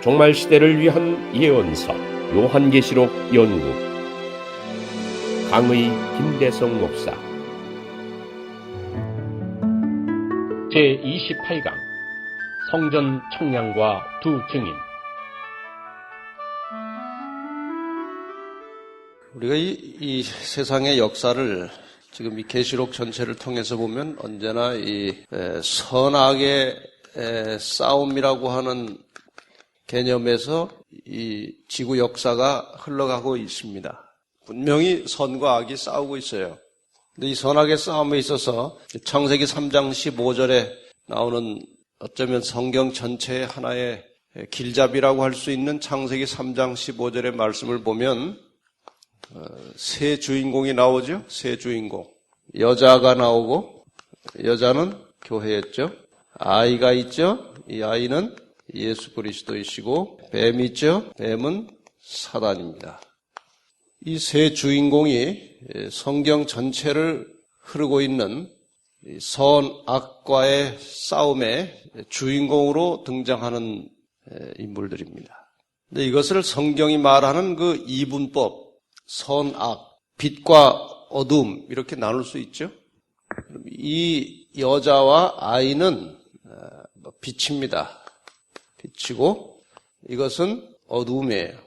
종말 시대를 위한 예언서 요한계시록 연구 강의 김대성 목사 제28강 성전 청량과 두 증인. 우리가 이 세상의 역사를 지금 이 계시록 전체를 통해서 보면 언제나 이 선악의 싸움이라고 하는 개념에서 이 지구 역사가 흘러가고 있습니다. 분명히 선과 악이 싸우고 있어요. 근데 이 선악의 싸움에 있어서 창세기 3장 15절에 나오는 어쩌면 성경 전체의 하나의 길잡이라고 할 수 있는 창세기 3장 15절의 말씀을 보면 세 주인공이 나오죠. 세 주인공. 여자가 나오고, 여자는 교회였죠. 아이가 있죠. 이 아이는 예수 그리스도이시고, 뱀이 있죠. 뱀은 사단입니다. 이 세 주인공이 성경 전체를 흐르고 있는 선악과의 싸움의 주인공으로 등장하는 인물들입니다. 근데 이것을 성경이 말하는 그 이분법, 선악, 빛과 어둠 이렇게 나눌 수 있죠. 이 여자와 아이는 빛입니다. 빛이고 이것은 어둠이에요.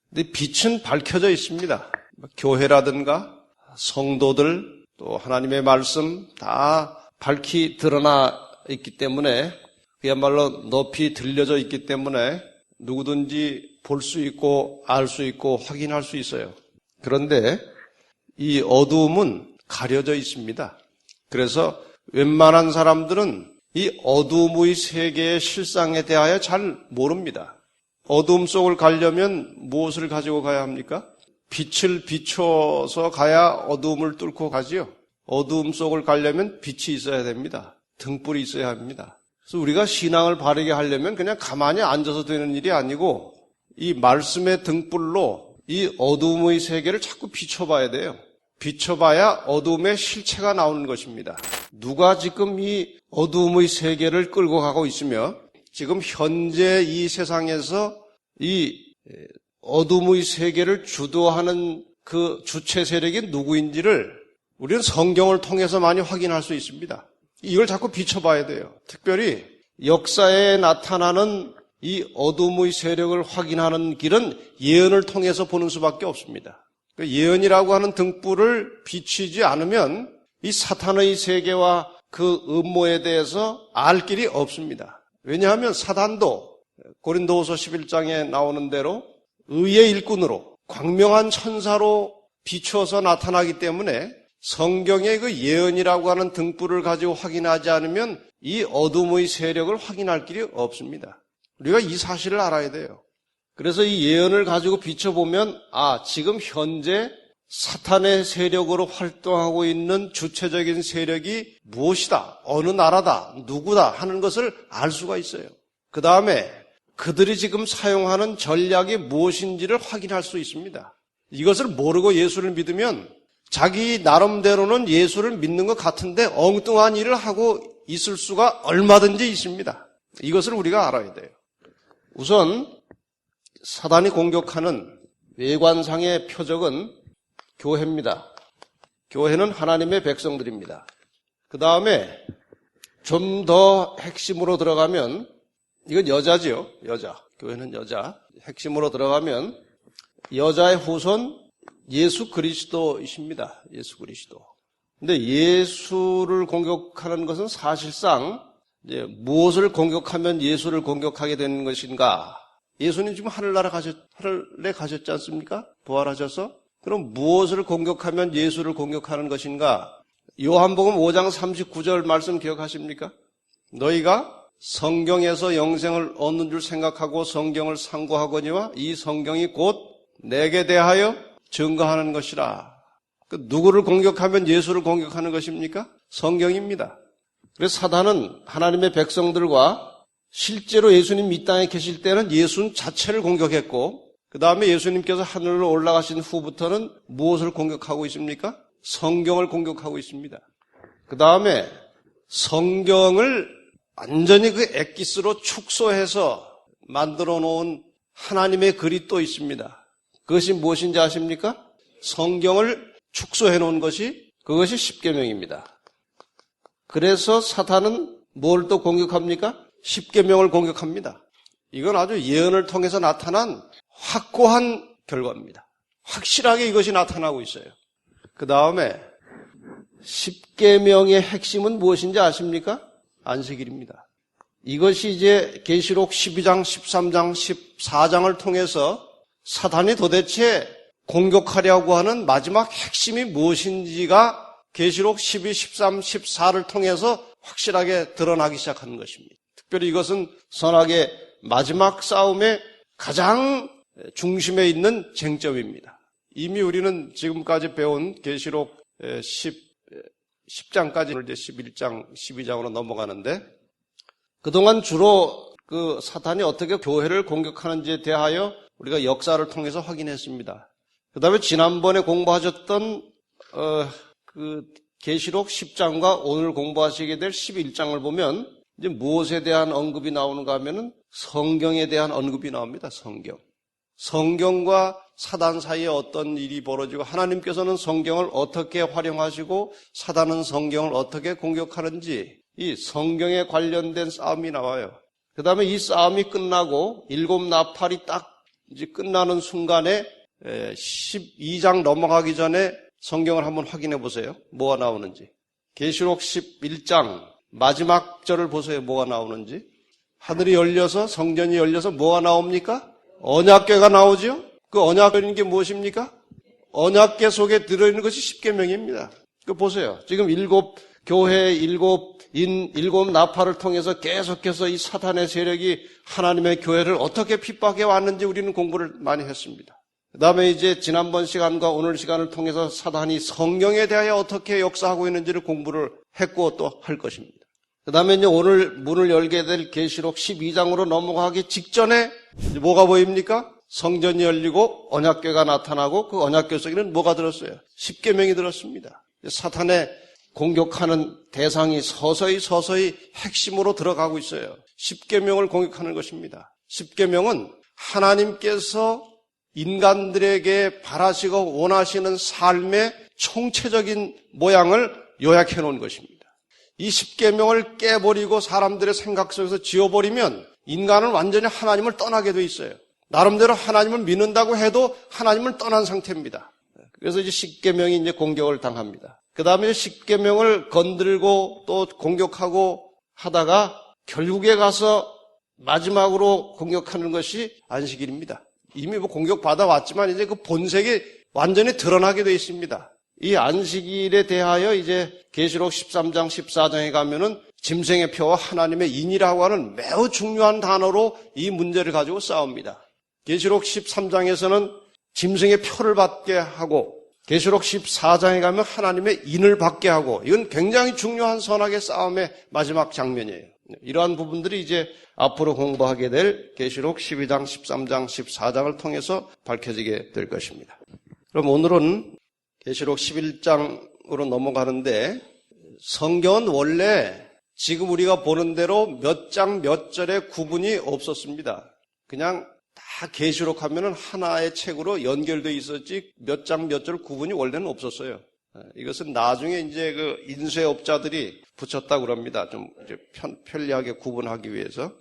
근데 빛은 밝혀져 있습니다. 교회라든가 성도들 또 하나님의 말씀 다 밝히 드러나 있기 때문에 그야말로 높이 들려져 있기 때문에 누구든지 볼 수 있고 알 수 있고 확인할 수 있어요. 그런데 이 어두움은 가려져 있습니다. 그래서 웬만한 사람들은 이 어두움의 세계의 실상에 대하여 잘 모릅니다. 어두움 속을 가려면 무엇을 가지고 가야 합니까? 빛을 비춰서 가야 어두움을 뚫고 가지요. 어두움 속을 가려면 빛이 있어야 됩니다. 등불이 있어야 합니다. 그래서 우리가 신앙을 바르게 하려면 그냥 가만히 앉아서 되는 일이 아니고 이 말씀의 등불로 이 어두움의 세계를 자꾸 비춰봐야 돼요. 비춰봐야 어두움의 실체가 나오는 것입니다. 누가 지금 이 어두움의 세계를 끌고 가고 있으며 지금 현재 이 세상에서 이 어둠의 세계를 주도하는 그 주체 세력이 누구인지를 우리는 성경을 통해서 많이 확인할 수 있습니다. 이걸 자꾸 비춰봐야 돼요. 특별히 역사에 나타나는 이 어둠의 세력을 확인하는 길은 예언을 통해서 보는 수밖에 없습니다. 예언이라고 하는 등불을 비추지 않으면 이 사탄의 세계와 그 음모에 대해서 알 길이 없습니다. 왜냐하면 사단도 고린도후서 11장에 나오는 대로 의의 일꾼으로 광명한 천사로 비추어서 나타나기 때문에 성경의 그 예언이라고 하는 등불을 가지고 확인하지 않으면 이 어둠의 세력을 확인할 길이 없습니다. 우리가 이 사실을 알아야 돼요. 그래서 이 예언을 가지고 비춰보면 지금 현재 사탄의 세력으로 활동하고 있는 주체적인 세력이 무엇이다, 어느 나라다, 누구다 하는 것을 알 수가 있어요. 그 다음에 그들이 지금 사용하는 전략이 무엇인지를 확인할 수 있습니다. 이것을 모르고 예수를 믿으면 자기 나름대로는 예수를 믿는 것 같은데 엉뚱한 일을 하고 있을 수가 얼마든지 있습니다. 이것을 우리가 알아야 돼요. 우선 사단이 공격하는 외관상의 표적은 교회입니다. 교회는 하나님의 백성들입니다. 그 다음에 좀 더 핵심으로 들어가면 이건 여자지요. 여자. 교회는 여자. 핵심으로 들어가면 여자의 후손 예수 그리스도이십니다. 예수 그리스도. 근데 예수를 공격하는 것은 사실상 이제 무엇을 공격하면 예수를 공격하게 되는 것인가? 예수님 지금 하늘에 가셨지 않습니까? 부활하셔서. 그럼 무엇을 공격하면 예수를 공격하는 것인가? 요한복음 5장 39절 말씀 기억하십니까? 너희가 성경에서 영생을 얻는 줄 생각하고 성경을 상고하거니와 이 성경이 곧 내게 대하여 증거하는 것이라. 누구를 공격하면 예수를 공격하는 것입니까? 성경입니다. 그래서 사단은 하나님의 백성들과 실제로 예수님 이 땅에 계실 때는 예수 자체를 공격했고 그 다음에 예수님께서 하늘로 올라가신 후부터는 무엇을 공격하고 있습니까? 성경을 공격하고 있습니다. 그 다음에 성경을 완전히 그 엑기스로 축소해서 만들어 놓은 하나님의 글이 또 있습니다. 그것이 무엇인지 아십니까? 성경을 축소해 놓은 그것이 십계명입니다. 그래서 사탄은 뭘 또 공격합니까? 십계명을 공격합니다. 이건 아주 예언을 통해서 나타난 확고한 결과입니다. 확실하게 이것이 나타나고 있어요. 그 다음에 십계명의 핵심은 무엇인지 아십니까? 안식일입니다. 이것이 이제 계시록 12장, 13장, 14장을 통해서 사탄이 도대체 공격하려고 하는 마지막 핵심이 무엇인지가 계시록 12, 13, 14를 통해서 확실하게 드러나기 시작하는 것입니다. 특별히 이것은 선악의 마지막 싸움의 가장 중심에 있는 쟁점입니다. 이미 우리는 지금까지 배운 계시록 10장까지 이제 11장, 12장으로 넘어가는데 그동안 주로 그 사탄이 어떻게 교회를 공격하는지에 대하여 우리가 역사를 통해서 확인했습니다. 그 다음에 지난번에 공부하셨던 그 계시록 10장과 오늘 공부하시게 될 11장을 보면 이제 무엇에 대한 언급이 나오는가 하면은 성경에 대한 언급이 나옵니다. 성경과 사단 사이에 어떤 일이 벌어지고 하나님께서는 성경을 어떻게 활용하시고 사단은 성경을 어떻게 공격하는지 이 성경에 관련된 싸움이 나와요. 그 다음에 이 싸움이 끝나고 일곱 나팔이 딱 이제 끝나는 순간에 12장 넘어가기 전에 성경을 한번 확인해 보세요. 뭐가 나오는지. 계시록 11장 마지막 절을 보세요. 뭐가 나오는지. 하늘이 열려서 성전이 열려서 뭐가 나옵니까? 언약궤가 나오죠. 그 언약궤는 게 무엇입니까? 언약궤 속에 들어있는 것이 십계명입니다. 그 보세요. 지금 일곱 교회, 일곱 나팔을 통해서 계속해서 이 사탄의 세력이 하나님의 교회를 어떻게 핍박해 왔는지 우리는 공부를 많이 했습니다. 그 다음에 이제 지난번 시간과 오늘 시간을 통해서 사단이 성경에 대하여 어떻게 역사하고 있는지를 공부를 했고 또 할 것입니다. 그 다음에 이제 오늘 문을 열게 될 계시록 12장으로 넘어가기 직전에 이제 뭐가 보입니까? 성전이 열리고 언약궤가 나타나고 그 언약궤 속에는 뭐가 들었어요? 십계명이 들었습니다. 사탄의 공격하는 대상이 서서히 핵심으로 들어가고 있어요. 십계명을 공격하는 것입니다. 십계명은 하나님께서 인간들에게 바라시고 원하시는 삶의 총체적인 모양을 요약해 놓은 것입니다. 이 십계명을 깨버리고 사람들의 생각 속에서 지워버리면 인간은 완전히 하나님을 떠나게 돼 있어요. 나름대로 하나님을 믿는다고 해도 하나님을 떠난 상태입니다. 그래서 이제 십계명이 이제 공격을 당합니다. 그 다음에 십계명을 건들고 또 공격하고 하다가 결국에 가서 마지막으로 공격하는 것이 안식일입니다. 이미 공격받아 왔지만 이제 그 본색이 완전히 드러나게 되어 있습니다. 이 안식일에 대하여 이제 계시록 13장, 14장에 가면은 짐승의 표와 하나님의 인이라고 하는 매우 중요한 단어로 이 문제를 가지고 싸웁니다. 계시록 13장에서는 짐승의 표를 받게 하고 계시록 14장에 가면 하나님의 인을 받게 하고 이건 굉장히 중요한 선악의 싸움의 마지막 장면이에요. 이러한 부분들이 이제 앞으로 공부하게 될 계시록 12장, 13장, 14장을 통해서 밝혀지게 될 것입니다. 그럼 오늘은 계시록 11장으로 넘어가는데 성경은 원래 지금 우리가 보는 대로 몇 장 몇 절의 구분이 없었습니다. 그냥 다 계시록 하면은 하나의 책으로 연결되어 있었지 몇 장 몇 절 구분이 원래는 없었어요. 이것은 나중에 이제 그 인쇄업자들이 붙였다고 그럽니다. 좀 이제 편리하게 구분하기 위해서.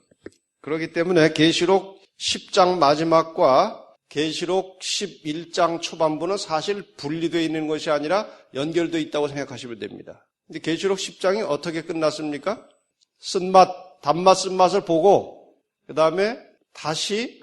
그렇기 때문에 계시록 10장 마지막과 계시록 11장 초반부는 사실 분리되어 있는 것이 아니라 연결되어 있다고 생각하시면 됩니다. 근데 계시록 10장이 어떻게 끝났습니까? 단맛, 쓴맛을 보고 그 다음에 다시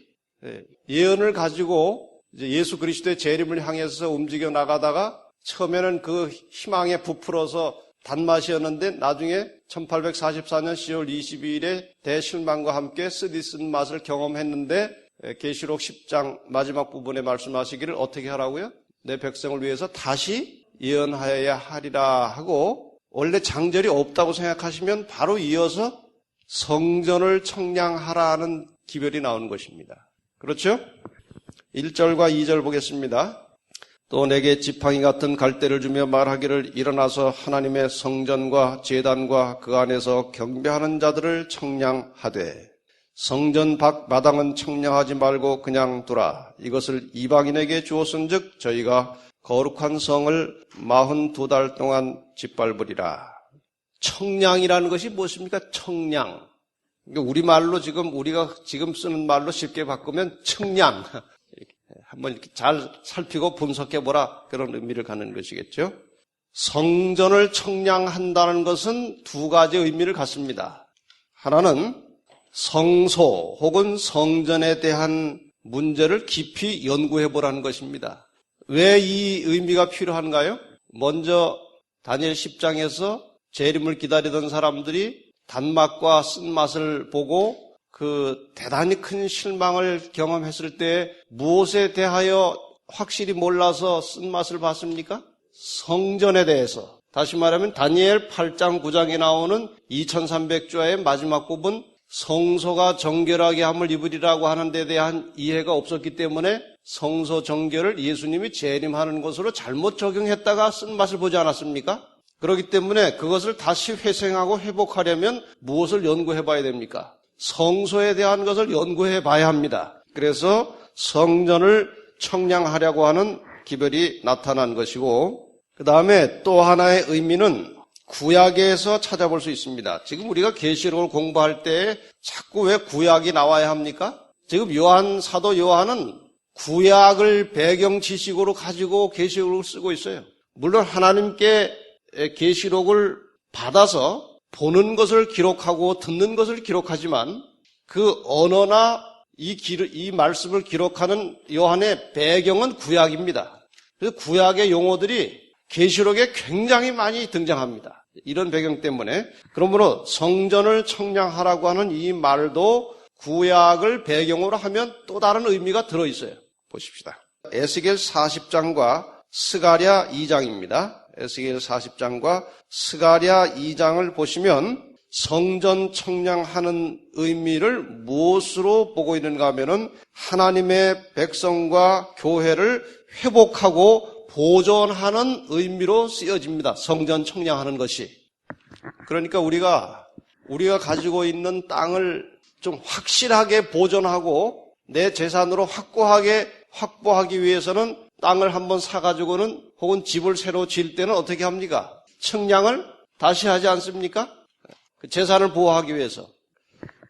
예언을 가지고 이제 예수 그리스도의 재림을 향해서 움직여 나가다가 처음에는 그 희망에 부풀어서 단맛이었는데 나중에 1844년 10월 22일에 대실망과 함께 쓰디쓴 맛을 경험했는데 계시록 10장 마지막 부분에 말씀하시기를 어떻게 하라고요? 내 백성을 위해서 다시 예언하여야 하리라 하고 원래 장절이 없다고 생각하시면 바로 이어서 성전을 청량하라는 기별이 나오는 것입니다. 그렇죠? 1절과 2절 보겠습니다. 또 내게 지팡이 같은 갈대를 주며 말하기를 일어나서 하나님의 성전과 제단과 그 안에서 경배하는 자들을 청량하되 성전 밖 마당은 청량하지 말고 그냥 두라. 이것을 이방인에게 주었은즉 저희가 거룩한 성을 42달 동안 짓밟으리라. 청량이라는 것이 무엇입니까? 청량. 우리말로 우리가 지금 쓰는 말로 쉽게 바꾸면 청량. 한번 이렇게 잘 살피고 분석해보라. 그런 의미를 갖는 것이겠죠. 성전을 청량한다는 것은 두 가지 의미를 갖습니다. 하나는 성소 혹은 성전에 대한 문제를 깊이 연구해보라는 것입니다. 왜 이 의미가 필요한가요? 먼저 다니엘 10장에서 재림을 기다리던 사람들이 단맛과 쓴맛을 보고 그 대단히 큰 실망을 경험했을 때 무엇에 대하여 확실히 몰라서 쓴맛을 봤습니까? 성전에 대해서. 다시 말하면 다니엘 8장 9장에 나오는 2300조의 마지막 부분 성소가 정결하게 함을 입으리라고 하는 데 대한 이해가 없었기 때문에 성소 정결을 예수님이 재림하는 것으로 잘못 적용했다가 쓴맛을 보지 않았습니까? 그렇기 때문에 그것을 다시 회생하고 회복하려면 무엇을 연구해 봐야 됩니까? 성소에 대한 것을 연구해 봐야 합니다. 그래서 성전을 청량하려고 하는 기별이 나타난 것이고, 그 다음에 또 하나의 의미는 구약에서 찾아볼 수 있습니다. 지금 우리가 계시록을 공부할 때 자꾸 왜 구약이 나와야 합니까? 지금 사도 요한은 구약을 배경 지식으로 가지고 계시록을 쓰고 있어요. 물론 하나님께 계시록을 받아서 보는 것을 기록하고 듣는 것을 기록하지만 그 언어나 이 말씀을 기록하는 요한의 배경은 구약입니다. 그래서 구약의 용어들이 계시록에 굉장히 많이 등장합니다. 이런 배경 때문에 그러므로 성전을 청량하라고 하는 이 말도 구약을 배경으로 하면 또 다른 의미가 들어있어요. 보십시다. 에스겔 40장과 스가랴 2장입니다. 에스겔 40장과 스가랴 2장을 보시면 성전 청량하는 의미를 무엇으로 보고 있는가 하면은 하나님의 백성과 교회를 회복하고 보존하는 의미로 쓰여집니다. 성전 청량하는 것이. 그러니까 우리가 가지고 있는 땅을 좀 확실하게 보존하고 내 재산으로 확보하기 위해서는 땅을 한번 사가지고는 혹은 집을 새로 지을 때는 어떻게 합니까? 청량을 다시 하지 않습니까? 그 재산을 보호하기 위해서.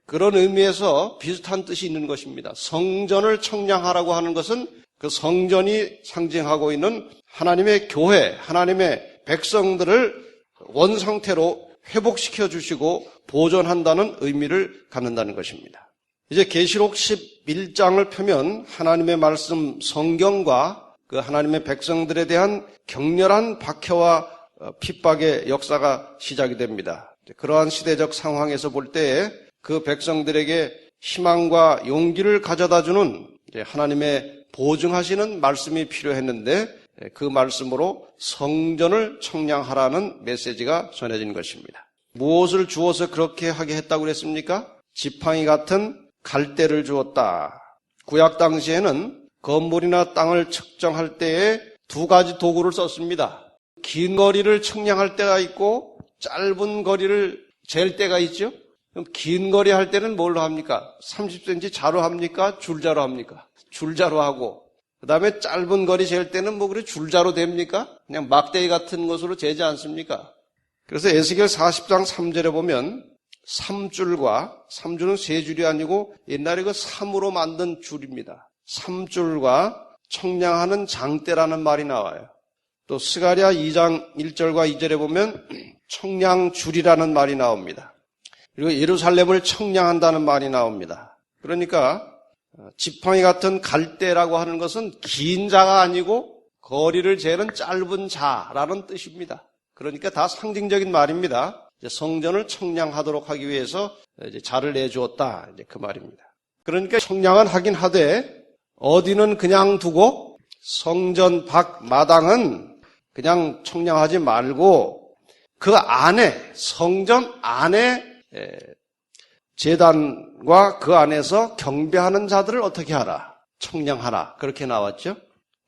그런 의미에서 비슷한 뜻이 있는 것입니다. 성전을 청량하라고 하는 것은 그 성전이 상징하고 있는 하나님의 교회, 하나님의 백성들을 원상태로 회복시켜 주시고 보존한다는 의미를 갖는다는 것입니다. 이제 계시록 11장을 펴면 하나님의 말씀 성경과 그 하나님의 백성들에 대한 격렬한 박해와 핍박의 역사가 시작이 됩니다. 그러한 시대적 상황에서 볼 때에 그 백성들에게 희망과 용기를 가져다주는 하나님의 보증하시는 말씀이 필요했는데 그 말씀으로 성전을 청량하라는 메시지가 전해진 것입니다. 무엇을 주어서 그렇게 하게 했다고 그랬습니까? 지팡이 같은 갈대를 주었다. 구약 당시에는 건물이나 땅을 측정할 때에 두 가지 도구를 썼습니다. 긴 거리를 측량할 때가 있고 짧은 거리를 잴 때가 있죠. 그럼 긴 거리 할 때는 뭘로 합니까? 30cm 자로 합니까? 줄자로 합니까? 줄자로 하고, 그 다음에 짧은 거리 잴 때는 그래 줄자로 됩니까? 그냥 막대기 같은 것으로 재지 않습니까? 그래서 에스겔 40장 3절에 보면 3줄은 세 줄이 아니고 옛날에 그 3으로 만든 줄입니다. 3줄과 청량하는 장대라는 말이 나와요. 또 스가랴 2장 1절과 2절에 보면 청량줄이라는 말이 나옵니다. 그리고 예루살렘을 청량한다는 말이 나옵니다. 그러니까 지팡이 같은 갈대라고 하는 것은 긴 자가 아니고 거리를 재는 짧은 자라는 뜻입니다. 그러니까 다 상징적인 말입니다. 이제 성전을 청량하도록 하기 위해서 이제 자를 내주었다. 이제 그 말입니다. 그러니까 청량은 하긴 하되 어디는 그냥 두고 성전 밖 마당은 그냥 청량하지 말고 그 안에 성전 안에 제단과 그 안에서 경배하는 자들을 어떻게 하라? 청량하라. 그렇게 나왔죠.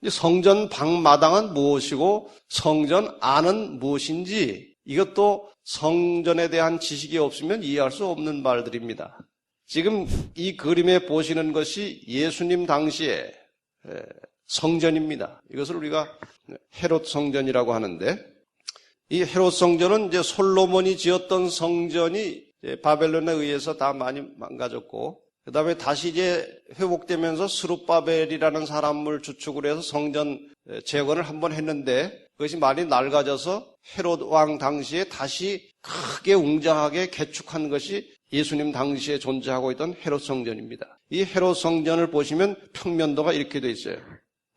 성전 밖 마당은 무엇이고 성전 안은 무엇인지 이것도 성전에 대한 지식이 없으면 이해할 수 없는 말들입니다. 지금 이 그림에 보시는 것이 예수님 당시의 성전입니다. 이것을 우리가 헤롯 성전이라고 하는데, 이 헤롯 성전은 이제 솔로몬이 지었던 성전이 바벨론에 의해서 다 많이 망가졌고, 그 다음에 다시 이제 회복되면서 스룹바벨이라는 사람을 주축으로 해서 성전 재건을 한번 했는데, 그것이 많이 낡아져서 헤롯 왕 당시에 다시 크게 웅장하게 개축한 것이 예수님 당시에 존재하고 있던 헤롯 성전입니다. 이 헤롯 성전을 보시면 평면도가 이렇게 되어 있어요.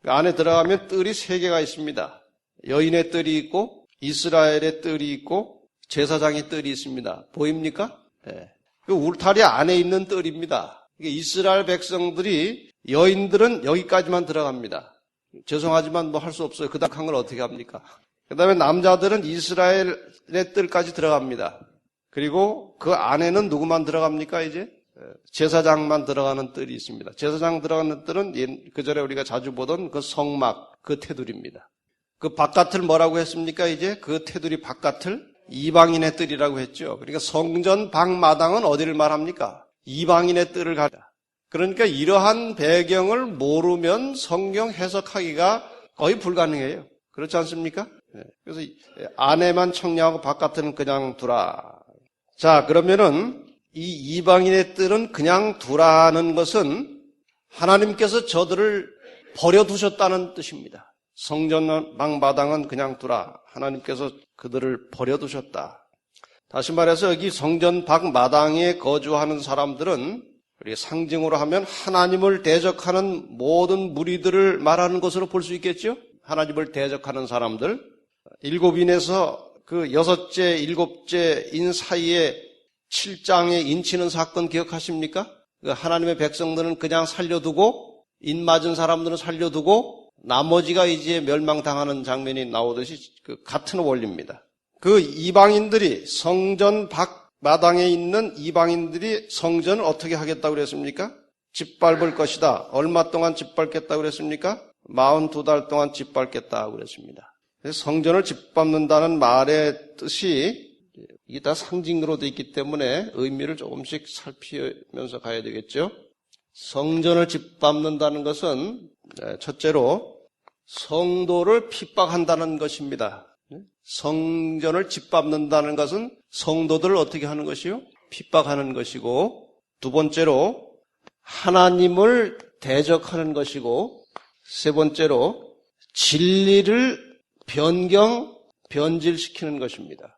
그 안에 들어가면 뜰이 3개가 있습니다. 여인의 뜰이 있고 이스라엘의 뜰이 있고 제사장의 뜰이 있습니다. 보입니까? 네. 그 울타리 안에 있는 뜰입니다. 이스라엘 백성들이, 여인들은 여기까지만 들어갑니다. 죄송하지만 뭐 할 수 없어요. 그닥한 걸 어떻게 합니까? 그 다음에 남자들은 이스라엘의 뜰까지 들어갑니다. 그리고 그 안에는 누구만 들어갑니까, 이제? 제사장만 들어가는 뜰이 있습니다. 제사장 들어가는 뜰은 그 전에 우리가 자주 보던 그 성막, 그 테두리입니다. 그 바깥을 뭐라고 했습니까, 이제? 그 테두리 바깥을 이방인의 뜰이라고 했죠. 그러니까 성전 방마당은 어디를 말합니까? 이방인의 뜰을 가리다. 그러니까 이러한 배경을 모르면 성경 해석하기가 거의 불가능해요. 그렇지 않습니까? 그래서 안에만 청량하고 바깥은 그냥 두라. 자, 그러면은 이 이방인의 뜰은 그냥 두라는 것은 하나님께서 저들을 버려두셨다는 뜻입니다. 성전 방마당은 그냥 두라. 하나님께서 그들을 버려두셨다. 다시 말해서 여기 성전 방마당에 거주하는 사람들은 우리 상징으로 하면 하나님을 대적하는 모든 무리들을 말하는 것으로 볼 수 있겠죠? 하나님을 대적하는 사람들. 7인에서 그 6째, 7째인 사이에 7장에 인치는 사건 기억하십니까? 그 하나님의 백성들은 그냥 살려두고, 인 맞은 사람들은 살려두고, 나머지가 이제 멸망당하는 장면이 나오듯이 그 같은 원리입니다. 그 이방인들이 성전 마당에 있는 이방인들이 성전을 어떻게 하겠다고 그랬습니까? 짓밟을 것이다. 얼마 동안 짓밟겠다고 그랬습니까? 42달 동안 짓밟겠다고 그랬습니다. 성전을 짓밟는다는 말의 뜻이 이게 다 상징으로 되어 있기 때문에 의미를 조금씩 살피면서 가야 되겠죠. 성전을 짓밟는다는 것은 첫째로 성도를 핍박한다는 것입니다. 성전을 짓밟는다는 것은 성도들을 어떻게 하는 것이요? 핍박하는 것이고, 두 번째로 하나님을 대적하는 것이고, 세 번째로 진리를 변질시키는 것입니다.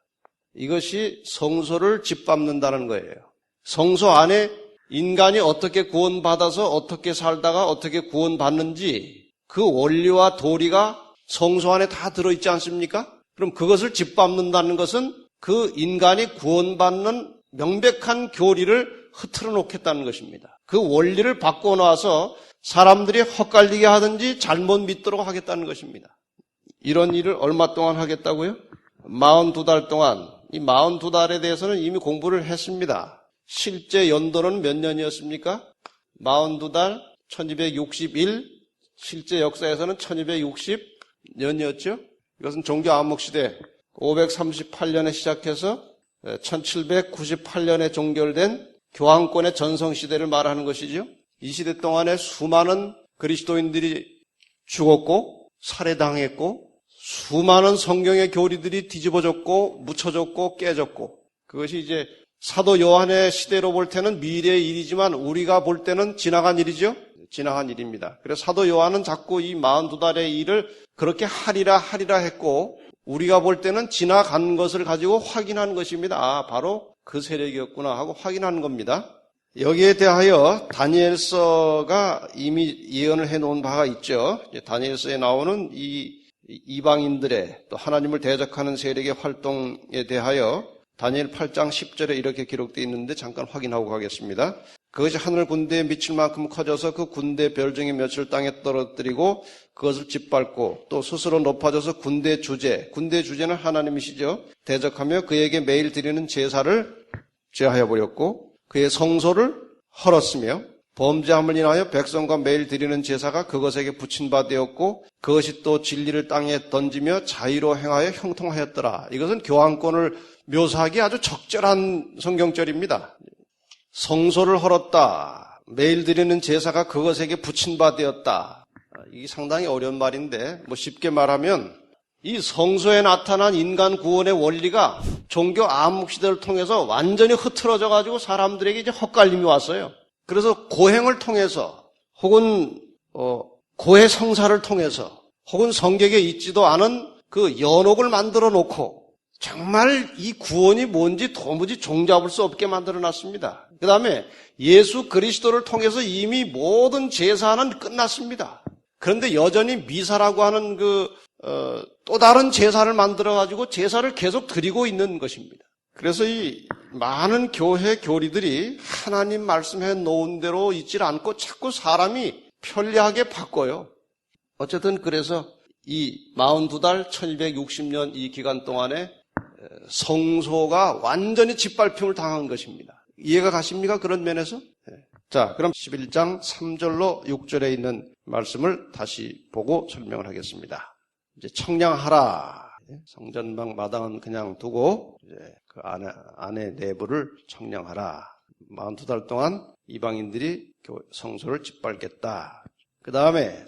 이것이 성소를 짓밟는다는 거예요. 성소 안에 인간이 어떻게 구원받아서 어떻게 살다가 어떻게 구원받는지 그 원리와 도리가 성소 안에 다 들어있지 않습니까? 그럼 그것을 짓밟는다는 것은 그 인간이 구원받는 명백한 교리를 흐트러 놓겠다는 것입니다. 그 원리를 바꿔놔서 사람들이 헛갈리게 하든지 잘못 믿도록 하겠다는 것입니다. 이런 일을 얼마 동안 하겠다고요? 42달 동안. 이 42달에 대해서는 이미 공부를 했습니다. 실제 연도는 몇 년이었습니까? 42달, 1261, 실제 역사에서는 1260년이었죠. 이것은 종교 암흑시대 538년에 시작해서 1798년에 종결된 교황권의 전성시대를 말하는 것이죠. 이 시대 동안에 수많은 그리스도인들이 죽었고 살해당했고 수많은 성경의 교리들이 뒤집어졌고 묻혀졌고 깨졌고, 그것이 이제 사도 요한의 시대로 볼 때는 미래의 일이지만 우리가 볼 때는 지나간 일이죠. 지나간 일입니다. 그래서 사도 요한은 자꾸 이 42달의 일을 그렇게 하리라 했고 우리가 볼 때는 지나간 것을 가지고 확인한 것입니다. 아, 바로 그 세력이었구나 하고 확인한 겁니다. 여기에 대하여 다니엘서가 이미 예언을 해놓은 바가 있죠. 다니엘서에 나오는 이 이방인들의 또 하나님을 대적하는 세력의 활동에 대하여 다니엘 8장 10절에 이렇게 기록되어 있는데 잠깐 확인하고 가겠습니다. 그것이 하늘 군대에 미칠 만큼 커져서 그 군대 별중의 몇을 땅에 떨어뜨리고 그것을 짓밟고 또 스스로 높아져서 군대 주제는 하나님이시죠. 대적하며 그에게 매일 드리는 제사를 제하여 버렸고 그의 성소를 헐었으며 범죄함을 인하여 백성과 매일 드리는 제사가 그것에게 붙인 바 되었고 그것이 또 진리를 땅에 던지며 자의로 행하여 형통하였더라. 이것은 교황권을 묘사하기 아주 적절한 성경절입니다. 성소를 헐었다. 매일 드리는 제사가 그것에게 붙인 바 되었다. 이게 상당히 어려운 말인데 쉽게 말하면 이 성소에 나타난 인간 구원의 원리가 종교 암묵시대를 통해서 완전히 흐트러져 가지고 사람들에게 이제 헛갈림이 왔어요. 그래서 고행을 통해서 혹은 고해 성사를 통해서 혹은 성경에 있지도 않은 그 연옥을 만들어 놓고 정말 이 구원이 뭔지 도무지 종잡을 수 없게 만들어 놨습니다. 그 다음에 예수 그리스도를 통해서 이미 모든 제사는 끝났습니다. 그런데 여전히 미사라고 하는 또 다른 제사를 만들어가지고 제사를 계속 드리고 있는 것입니다. 그래서 이 많은 교회 교리들이 하나님 말씀해 놓은 대로 있질 않고 자꾸 사람이 편리하게 바꿔요. 어쨌든 그래서 이 42달 1260년 이 기간 동안에 성소가 완전히 짓밟힘을 당한 것입니다. 이해가 가십니까? 그런 면에서? 자, 그럼 11장 3절로 6절에 있는 말씀을 다시 보고 설명을 하겠습니다. 이제 청량하라. 성전방 마당은 그냥 두고 이제 그 안에 내부를 청량하라. 42달 동안 이방인들이 성소를 짓밟겠다. 그 다음에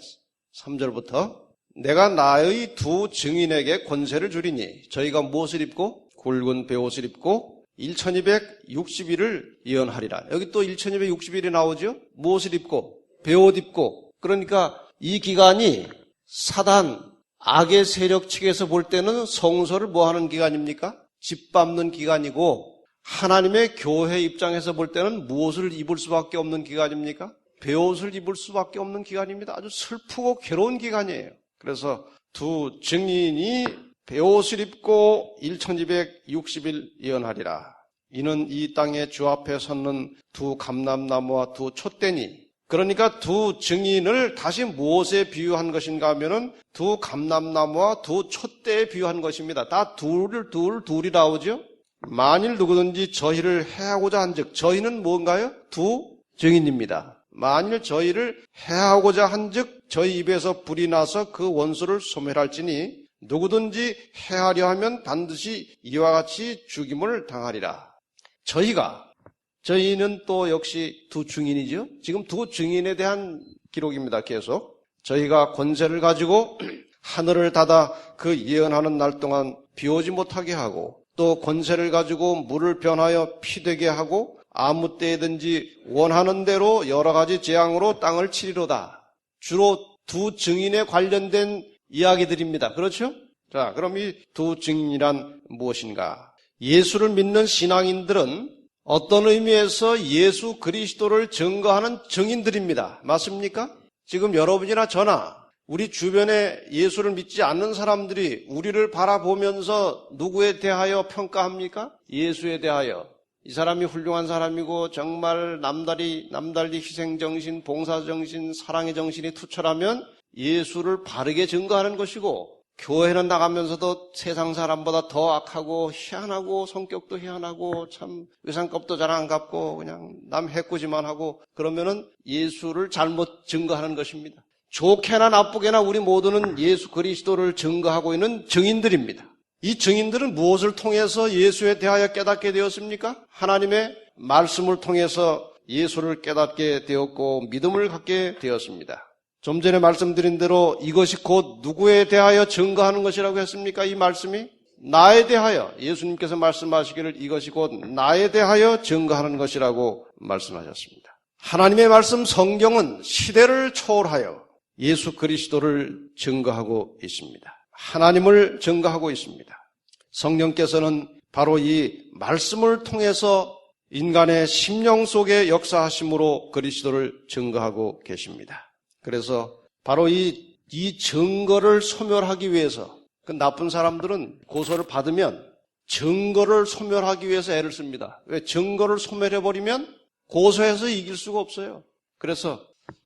3절부터 내가 나의 두 증인에게 권세를 주리니 저희가 무엇을 입고 굵은 베옷을 입고 1260일을 예언하리라. 여기 또 1260일이 나오죠. 무엇을 입고 베옷 입고. 그러니까 이 기간이 사단 악의 세력 측에서 볼 때는 성소를 뭐 하는 기간입니까? 짓밟는 기간이고 하나님의 교회 입장에서 볼 때는 무엇을 입을 수밖에 없는 기간입니까? 베옷을 입을 수밖에 없는 기간입니다. 아주 슬프고 괴로운 기간이에요. 그래서 두 증인이 베옷을 입고 1260일 예언하리라. 이는 이 땅에 주 앞에 섰는 두 감람나무와 두 촛대니. 그러니까 두 증인을 다시 무엇에 비유한 것인가 하면은 두 감람나무와 두 촛대에 비유한 것입니다. 다 둘이 나오죠. 만일 누구든지 저희를 해하고자 한즉 저희는 뭔가요? 두 증인입니다. 만일 저희를 해하고자 한즉 저희 입에서 불이 나서 그 원수를 소멸할지니 누구든지 해하려 하면 반드시 이와 같이 죽임을 당하리라. 저희는 또 역시 두 증인이죠. 지금 두 증인에 대한 기록입니다. 계속 저희가 권세를 가지고 하늘을 닫아 그 예언하는 날 동안 비 오지 못하게 하고 또 권세를 가지고 물을 변하여 피 되게 하고 아무 때든지 원하는 대로 여러 가지 재앙으로 땅을 치리로다. 주로 두 증인에 관련된 이야기들입니다. 그렇죠? 자, 그럼 이 두 증인이란 무엇인가? 예수를 믿는 신앙인들은 어떤 의미에서 예수 그리스도를 증거하는 증인들입니다. 맞습니까? 지금 여러분이나 저나 우리 주변에 예수를 믿지 않는 사람들이 우리를 바라보면서 누구에 대하여 평가합니까? 예수에 대하여. 이 사람이 훌륭한 사람이고 정말 남달리 희생정신, 봉사정신, 사랑의 정신이 투철하면 예수를 바르게 증거하는 것이고 교회는 나가면서도 세상 사람보다 더 악하고 희한하고 성격도 희한하고 참 외상값도 잘 안 갚고 그냥 남 해코지만 하고 그러면은 예수를 잘못 증거하는 것입니다. 좋게나 나쁘게나 우리 모두는 예수 그리스도를 증거하고 있는 증인들입니다. 이 증인들은 무엇을 통해서 예수에 대하여 깨닫게 되었습니까? 하나님의 말씀을 통해서 예수를 깨닫게 되었고 믿음을 갖게 되었습니다. 좀 전에 말씀드린 대로 이것이 곧 누구에 대하여 증거하는 것이라고 했습니까? 이 말씀이 나에 대하여 예수님께서 말씀하시기를 이것이 곧 나에 대하여 증거하는 것이라고 말씀하셨습니다. 하나님의 말씀 성경은 시대를 초월하여 예수 그리스도를 증거하고 있습니다. 하나님을 증거하고 있습니다. 성령께서는 바로 이 말씀을 통해서 인간의 심령 속에 역사하심으로 그리스도를 증거하고 계십니다. 그래서 바로 이 증거를 소멸하기 위해서 그 나쁜 사람들은 고소를 받으면 증거를 소멸하기 위해서 애를 씁니다. 왜? 증거를 소멸해버리면 고소해서 이길 수가 없어요. 그래서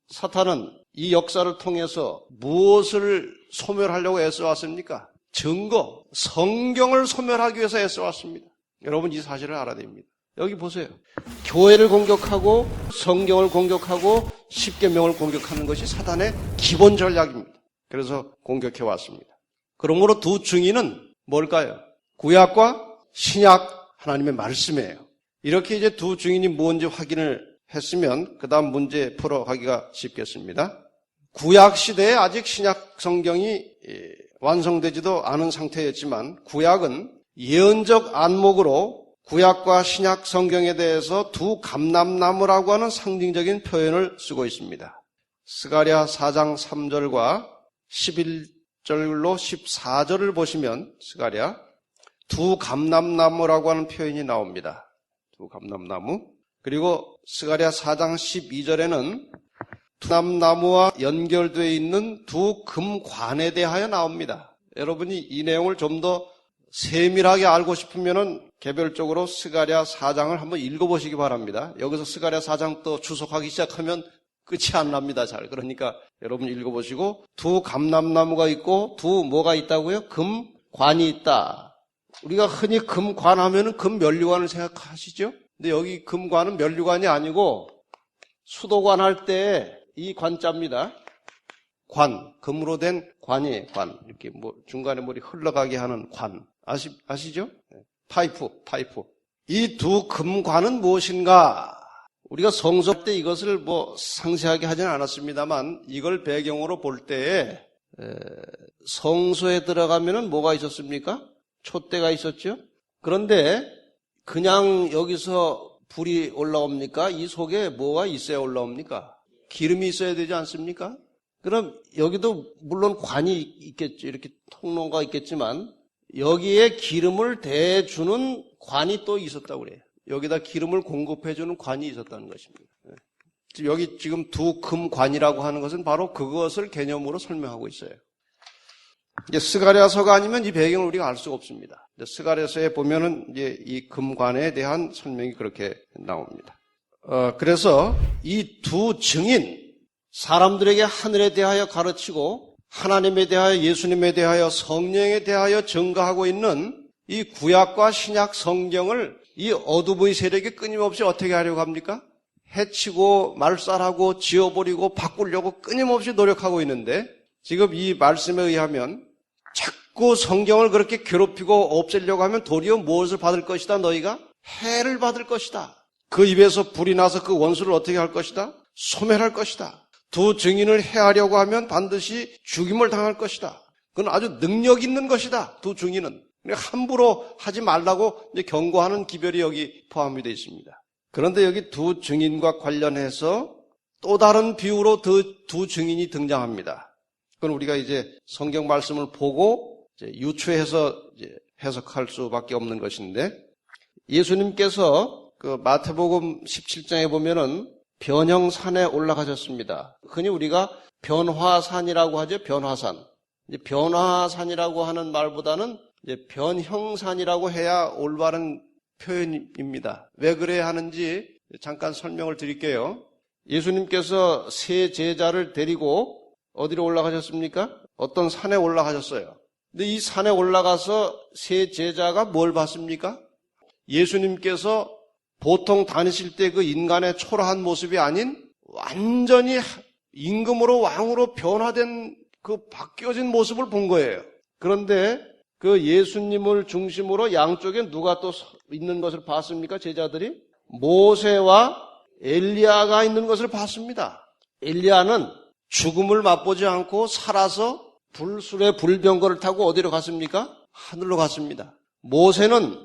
사탄은 이 역사를 통해서 무엇을 소멸하려고 애써왔습니까? 증거, 성경을 소멸하기 위해서 애써왔습니다. 여러분 이 사실을 알아야 됩니다. 여기 보세요. 교회를 공격하고 성경을 공격하고 십계명을 공격하는 것이 사단의 기본 전략입니다. 그래서 공격해왔습니다. 그러므로 두 증인은 뭘까요? 구약과 신약 하나님의 말씀이에요. 이렇게 이제 두 증인이 뭔지 확인을 했으면 그 다음 문제 풀어가기가 쉽겠습니다. 구약 시대에 아직 신약 성경이 완성되지도 않은 상태였지만 구약은 예언적 안목으로 구약과 신약 성경에 대해서 두 감람나무라고 하는 상징적인 표현을 쓰고 있습니다. 스가랴 4장 3절과 11절로 14절을 보시면 스가랴 두 감람나무라고 하는 표현이 나옵니다. 두 감람나무. 그리고 스가랴 4장 12절에는 감람나무와 연결되어 있는 두 금관에 대하여 나옵니다. 여러분이 이 내용을 좀 더 세밀하게 알고 싶으면은 개별적으로 스가랴 4장을 한번 읽어보시기 바랍니다. 여기서 스가랴 4장 또 주석하기 시작하면 끝이 안 납니다. 잘. 그러니까 여러분 읽어보시고 두 감람나무가 있고 두 뭐가 있다고요? 금관이 있다. 우리가 흔히 금관 하면은 금면류관을 생각하시죠? 근데 여기 금관은 면류관이 아니고 수도관 할 때 이 관자입니다. 관, 금으로 된 관이에요. 관. 이렇게 뭐 중간에 물이 흘러가게 하는 관. 아시죠? 파이프. 이 두 금관은 무엇인가? 우리가 성서 때 이것을 뭐 상세하게 하지는 않았습니다만 이걸 배경으로 볼 때에 성소에 들어가면은 뭐가 있었습니까? 촛대가 있었죠? 그런데 그냥 여기서 불이 올라옵니까? 이 속에 뭐가 있어야 올라옵니까? 기름이 있어야 되지 않습니까? 그럼 여기도 물론 관이 있겠죠. 이렇게 통로가 있겠지만 여기에 기름을 대주는 관이 또 있었다고 그래요. 여기다 기름을 공급해주는 관이 있었다는 것입니다. 여기 지금 두 금관이라고 하는 것은 바로 그것을 개념으로 설명하고 있어요. 이제 스가랴서가 아니면 이 배경을 우리가 알 수가 없습니다. 스가랴서에 보면은 이제 이 금관에 대한 설명이 그렇게 나옵니다. 그래서 이 두 증인, 사람들에게 하늘에 대하여 가르치고 하나님에 대하여 예수님에 대하여 성령에 대하여 증거하고 있는 이 구약과 신약 성경을 이 어두부의 세력이 끊임없이 어떻게 하려고 합니까? 해치고 말살하고 지워버리고 바꾸려고 끊임없이 노력하고 있는데 지금 이 말씀에 의하면 자꾸 성경을 그렇게 괴롭히고 없애려고 하면 도리어 무엇을 받을 것이다? 너희가 해를 받을 것이다. 그 입에서 불이 나서 그 원수를 어떻게 할 것이다? 소멸할 것이다. 두 증인을 해하려고 하면 반드시 죽임을 당할 것이다. 그건 아주 능력 있는 것이다. 두 증인은. 함부로 하지 말라고 이제 경고하는 기별이 여기 포함이 되어 있습니다. 그런데 여기 두 증인과 관련해서 또 다른 비유로 두 증인이 등장합니다. 그건 우리가 이제 성경 말씀을 보고 이제 유추해서 이제 해석할 수밖에 없는 것인데 예수님께서 그 마태복음 17장에 보면은 변형산에 올라가셨습니다. 흔히 우리가 변화산이라고 하죠. 변화산. 이제 변화산이라고 하는 말보다는 이제 변형산이라고 해야 올바른 표현입니다. 왜 그래야 하는지 잠깐 설명을 드릴게요. 예수님께서 세 제자를 데리고 어디로 올라가셨습니까? 어떤 산에 올라가셨어요. 근데 이 산에 올라가서 세 제자가 뭘 봤습니까? 예수님께서 보통 다니실 때 그 인간의 초라한 모습이 아닌 완전히 임금으로 왕으로 변화된 그 바뀌어진 모습을 본 거예요. 그런데 그 예수님을 중심으로 양쪽에 누가 또 있는 것을 봤습니까? 제자들이 모세와 엘리야가 있는 것을 봤습니다. 엘리야는 죽음을 맛보지 않고 살아서 불술의 불병거를 타고 어디로 갔습니까? 하늘로 갔습니다. 모세는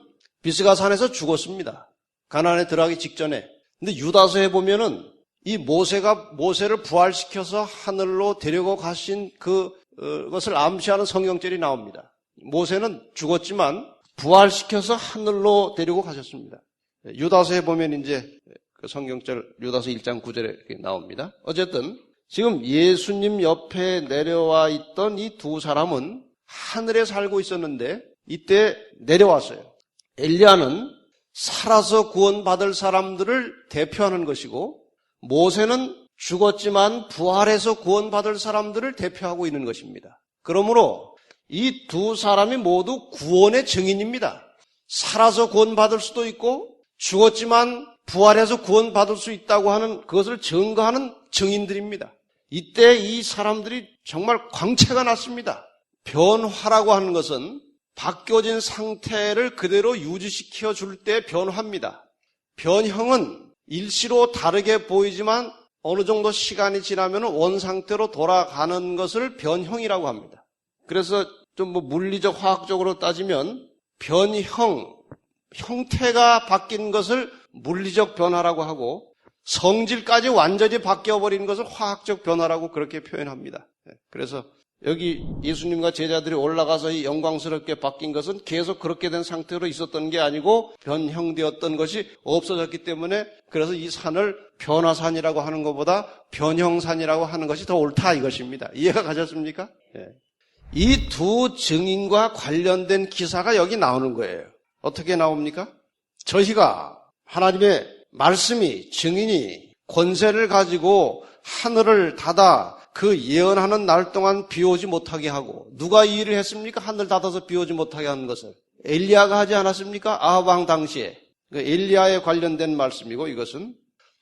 비스가산에서 죽었습니다. 가나안에 들어가기 직전에. 근데 유다서에 보면은 이 모세가 모세를 부활시켜서 하늘로 데리고 가신 그것을 암시하는 성경절이 나옵니다. 모세는 죽었지만 부활시켜서 하늘로 데리고 가셨습니다. 유다서에 보면 이제 그 성경절 유다서 1장 9절에 나옵니다. 어쨌든 지금 예수님 옆에 내려와 있던 이 두 사람은 하늘에 살고 있었는데 이때 내려왔어요. 엘리야는 살아서 구원받을 사람들을 대표하는 것이고 모세는 죽었지만 부활해서 구원받을 사람들을 대표하고 있는 것입니다. 그러므로 이 두 사람이 모두 구원의 증인입니다. 살아서 구원받을 수도 있고 죽었지만 부활해서 구원받을 수 있다고 하는 그것을 증거하는 증인들입니다. 이때 이 사람들이 정말 광채가 났습니다. 변화라고 하는 것은 바뀌어진 상태를 그대로 유지시켜 줄 때 변화입니다. 변형은 일시로 다르게 보이지만 어느 정도 시간이 지나면 원상태로 돌아가는 것을 변형이라고 합니다. 그래서 좀 물리적 화학적으로 따지면 변형, 형태가 바뀐 것을 물리적 변화라고 하고 성질까지 완전히 바뀌어버린 것을 화학적 변화라고 그렇게 표현합니다. 그래서 여기 예수님과 제자들이 올라가서 이 영광스럽게 바뀐 것은 계속 그렇게 된 상태로 있었던 게 아니고 변형되었던 것이 없어졌기 때문에 그래서 이 산을 변화산이라고 하는 것보다 변형산이라고 하는 것이 더 옳다 이것입니다. 이해가 가셨습니까? 이 두 증인과 관련된 기사가 여기 나오는 거예요. 어떻게 나옵니까? 저희가 하나님의 말씀이 증인이 권세를 가지고 하늘을 닫아 그 예언하는 날 동안 비 오지 못하게 하고 누가 이 일을 했습니까? 하늘 닫아서 비 오지 못하게 하는 것을 엘리야가 하지 않았습니까? 아합 왕 당시에 엘리야에 관련된 말씀이고 이것은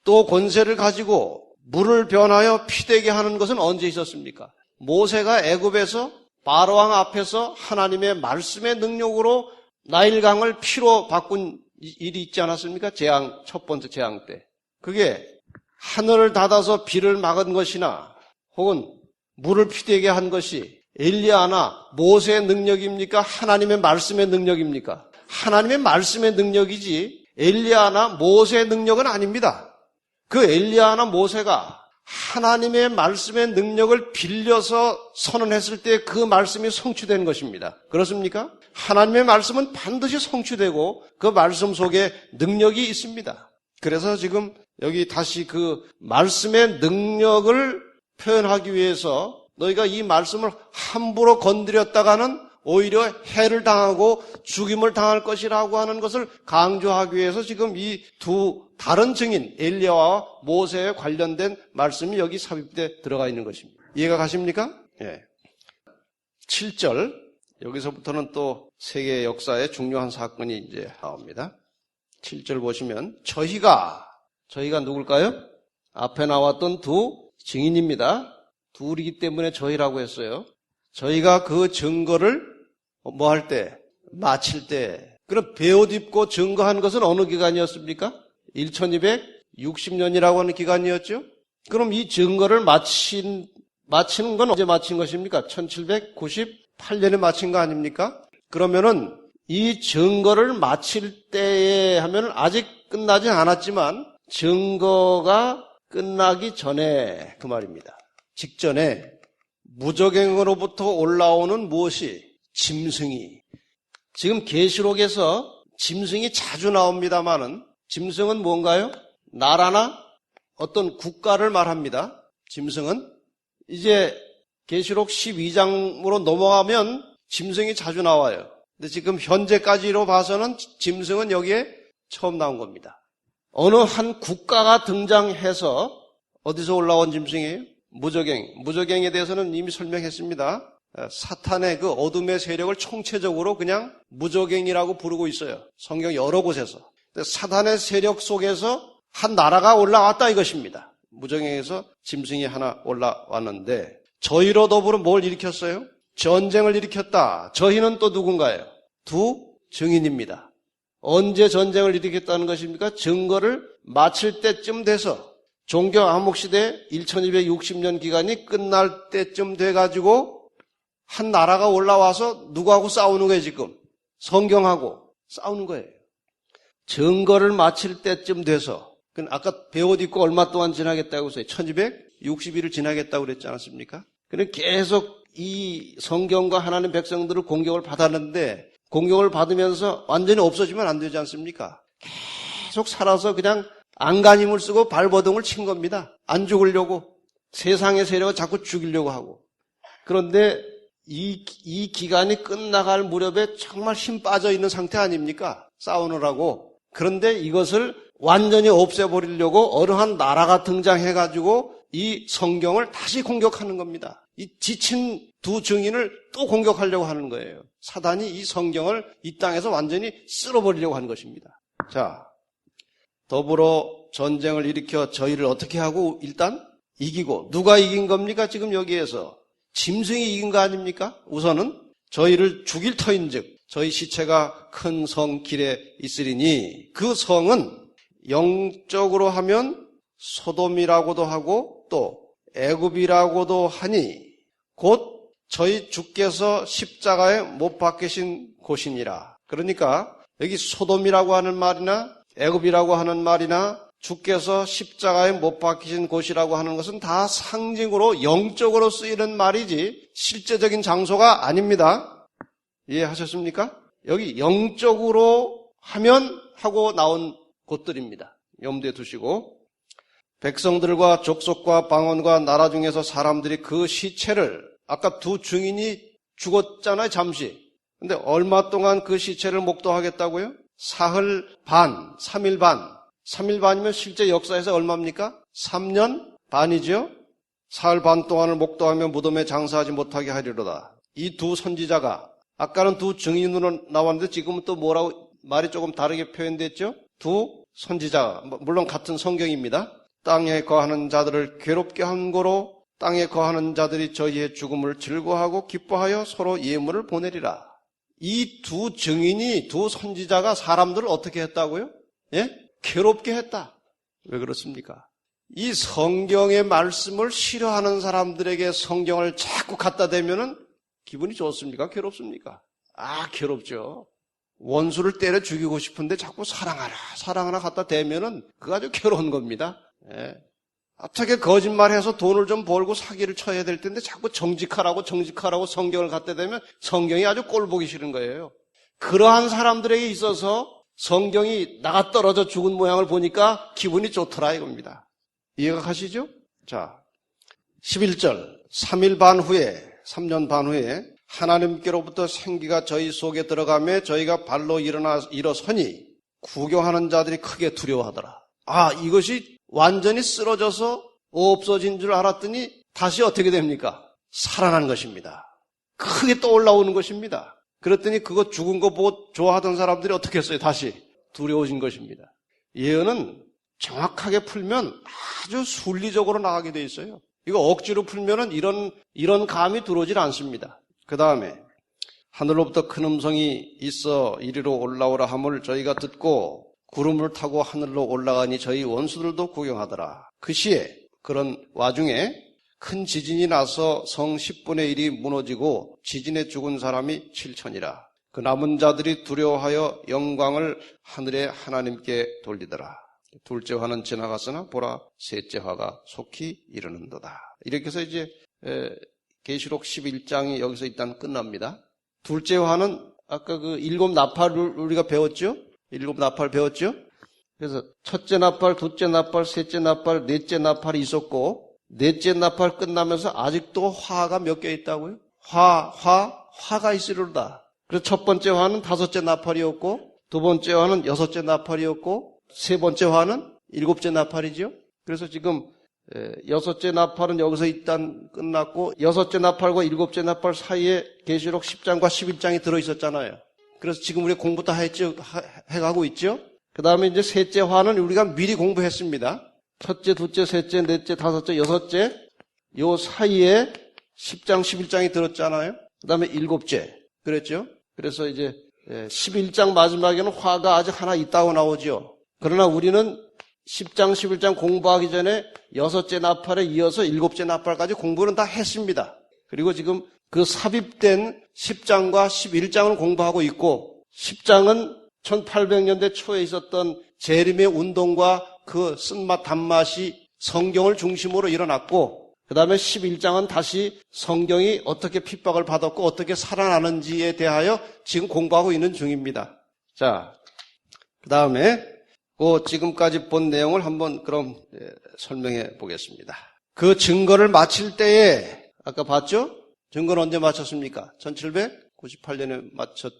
또 권세를 가지고 물을 변하여 피되게 하는 것은 언제 있었습니까? 모세가 애굽에서 바로 왕 앞에서 하나님의 말씀의 능력으로 나일강을 피로 바꾼 일이 있지 않았습니까? 재앙, 첫 번째 재앙 때. 그게 하늘을 닫아서 비를 막은 것이나 혹은 물을 피되게 한 것이 엘리야나 모세의 능력입니까? 하나님의 말씀의 능력입니까? 하나님의 말씀의 능력이지 엘리야나 모세의 능력은 아닙니다. 그 엘리야나 모세가 하나님의 말씀의 능력을 빌려서 선언했을 때 그 말씀이 성취된 것입니다. 그렇습니까? 하나님의 말씀은 반드시 성취되고 그 말씀 속에 능력이 있습니다. 그래서 지금 여기 다시 그 말씀의 능력을 표현하기 위해서 너희가 이 말씀을 함부로 건드렸다가는 오히려 해를 당하고 죽임을 당할 것이라고 하는 것을 강조하기 위해서 지금 이 두 다른 증인 엘리야와 모세에 관련된 말씀이 여기 삽입돼 들어가 있는 것입니다. 이해가 가십니까? 예. 7절 여기서부터는 또 세계 역사의 중요한 사건이 이제 나옵니다. 7절 보시면 저희가 누굴까요? 앞에 나왔던 두 증인입니다. 둘이기 때문에 저희라고 했어요. 저희가 그 증거를 뭐 할 때? 마칠 때. 그럼 베옷 입고 증거한 것은 어느 기간이었습니까? 1260년이라고 하는 기간이었죠? 그럼 이 증거를 마치는 건 언제 마친 것입니까? 1798년에 마친 거 아닙니까? 그러면은 이 증거를 마칠 때에 하면 아직 끝나진 않았지만 증거가 끝나기 전에 그 말입니다. 직전에 무저갱으로부터 올라오는 무엇이? 짐승이. 지금 계시록에서 짐승이 자주 나옵니다마는 짐승은 뭔가요? 나라나 어떤 국가를 말합니다. 짐승은 이제 계시록 12장으로 넘어가면 짐승이 자주 나와요. 근데 지금 현재까지로 봐서는 짐승은 여기에 처음 나온 겁니다. 어느 한 국가가 등장해서 어디서 올라온 짐승이에요? 무저갱에 대해서는 이미 설명했습니다. 사탄의 그 어둠의 세력을 총체적으로 그냥 무저갱이라고 부르고 있어요. 성경 여러 곳에서. 사탄의 세력 속에서 한 나라가 올라왔다 이것입니다. 무저갱에서 짐승이 하나 올라왔는데 저희로 더불어 뭘 일으켰어요? 전쟁을 일으켰다. 저희는 또 누군가요? 두 증인입니다. 언제 전쟁을 일으켰다는 것입니까? 증거를 마칠 때쯤 돼서 종교 암흑시대 1260년 기간이 끝날 때쯤 돼가지고 한 나라가 올라와서 누구하고 싸우는 거예요 지금? 성경하고 싸우는 거예요. 증거를 마칠 때쯤 돼서 아까 베옷 입고 얼마 동안 지나겠다고 했어요? 1260일을 지나겠다고 그랬지 않았습니까? 그래 계속 이 성경과 하나님 백성들을 공격을 받았는데 공격을 받으면서 완전히 없어지면 안 되지 않습니까? 계속 살아서 그냥 안간힘을 쓰고 발버둥을 친 겁니다. 안 죽으려고. 세상의 세력을 자꾸 죽이려고 하고. 그런데 이 기간이 끝나갈 무렵에 정말 힘 빠져 있는 상태 아닙니까? 싸우느라고. 그런데 이것을 완전히 없애버리려고 어느 한 나라가 등장해가지고 이 성경을 다시 공격하는 겁니다. 이 지친 두 증인을 또 공격하려고 하는 거예요. 사단이 이 성경을 이 땅에서 완전히 쓸어버리려고 하는 것입니다. 자, 더불어 전쟁을 일으켜 저희를 어떻게 하고 일단 이기고 누가 이긴 겁니까? 지금 여기에서 짐승이 이긴 거 아닙니까? 우선은 저희를 죽일 터인즉 저희 시체가 큰 성 길에 있으리니 그 성은 영적으로 하면 소돔이라고도 하고 또 애굽이라고도 하니 곧 저희 주께서 십자가에 못 박히신 곳이니라. 그러니까 여기 소돔이라고 하는 말이나 애굽이라고 하는 말이나 주께서 십자가에 못 박히신 곳이라고 하는 것은 다 상징으로 영적으로 쓰이는 말이지 실제적인 장소가 아닙니다. 이해하셨습니까? 여기 영적으로 하면 하고 나온 곳들입니다. 염두에 두시고 백성들과 족속과 방언과 나라 중에서 사람들이 그 시체를 아까 두 증인이 죽었잖아요. 잠시. 근데 얼마 동안 그 시체를 목도하겠다고요? 사흘 반, 3일 반. 3일 반이면 실제 역사에서 얼마입니까? 3년 반이죠. 사흘 반 동안을 목도하며 무덤에 장사하지 못하게 하리로다. 이 두 선지자가 아까는 두 증인으로 나왔는데 지금은 또 뭐라고 말이 조금 다르게 표현됐죠? 두 선지자, 물론 같은 성경입니다. 땅에 거하는 자들을 괴롭게 한 거로 땅에 거하는 자들이 저희의 죽음을 즐거워하고 기뻐하여 서로 예물을 보내리라. 이 두 증인이, 두 선지자가 사람들을 어떻게 했다고요? 예? 괴롭게 했다. 왜 그렇습니까? 이 성경의 말씀을 싫어하는 사람들에게 성경을 자꾸 갖다 대면은 기분이 좋습니까? 괴롭습니까? 괴롭죠. 원수를 때려 죽이고 싶은데 자꾸 사랑하라 갖다 대면은 그거 아주 괴로운 겁니다. 예. 어떻게 거짓말해서 돈을 좀 벌고 사기를 쳐야 될 텐데 자꾸 정직하라고 성경을 갖다 대면 성경이 아주 꼴보기 싫은 거예요. 그러한 사람들에게 있어서 성경이 나가 떨어져 죽은 모양을 보니까 기분이 좋더라 이겁니다. 이해가 가시죠? 자, 11절 3일 반 후에 3년 반 후에 하나님께로부터 생기가 저희 속에 들어가며 저희가 발로 일어서니 구경하는 자들이 크게 두려워하더라. 이것이 완전히 쓰러져서 없어진 줄 알았더니 다시 어떻게 됩니까? 살아난 것입니다. 크게 또 올라오는 것입니다. 그랬더니 그거 죽은 거 보고 좋아하던 사람들이 어떻게 했어요? 다시 두려워진 것입니다. 예언은 정확하게 풀면 아주 순리적으로 나가게 돼 있어요. 이거 억지로 풀면은 이런 감이 들어오질 않습니다. 그 다음에 하늘로부터 큰 음성이 있어 이리로 올라오라 함을 저희가 듣고 구름을 타고 하늘로 올라가니 저희 원수들도 구경하더라. 그 시에 그런 와중에 큰 지진이 나서 성 10분의 1이 무너지고 지진에 죽은 사람이 7천이라. 그 남은 자들이 두려워하여 영광을 하늘의 하나님께 돌리더라. 둘째 화는 지나갔으나 보라 셋째 화가 속히 이르는도다. 이렇게 해서 이제 계시록 11장이 여기서 일단 끝납니다. 둘째 화는 아까 그 일곱 나팔을 우리가 배웠죠? 일곱 나팔 배웠죠? 그래서 첫째 나팔, 둘째 나팔, 셋째 나팔, 넷째 나팔이 있었고 넷째 나팔 끝나면서 아직도 화가 몇 개 있다고요? 화가 있으리로다. 그래서 첫 번째 화는 다섯째 나팔이었고 두 번째 화는 여섯째 나팔이었고 세 번째 화는 일곱째 나팔이죠. 그래서 지금 여섯째 나팔은 여기서 일단 끝났고 여섯째 나팔과 일곱째 나팔 사이에 계시록 10장과 11장이 들어있었잖아요. 그래서 지금 우리 공부 다 해가고 있죠. 그 다음에 이제 셋째 화는 우리가 미리 공부했습니다. 첫째, 둘째, 셋째, 넷째, 다섯째, 여섯째 요 사이에 10장, 11장이 들었잖아요. 그 다음에 일곱째 그랬죠. 그래서 이제 11장 마지막에는 화가 아직 하나 있다고 나오죠. 그러나 우리는 10장, 11장 공부하기 전에 여섯째 나팔에 이어서 일곱째 나팔까지 공부는 다 했습니다. 그리고 지금 그 삽입된 10장과 11장을 공부하고 있고 10장은 1800년대 초에 있었던 재림의 운동과 그 쓴맛 단맛이 성경을 중심으로 일어났고 그 다음에 11장은 다시 성경이 어떻게 핍박을 받았고 어떻게 살아나는지에 대하여 지금 공부하고 있는 중입니다. 자, 그 다음에 지금까지 본 내용을 한번 그럼 설명해 보겠습니다. 그 증거를 마칠 때에 아까 봤죠? 증거는 언제 마쳤습니까? 1798년에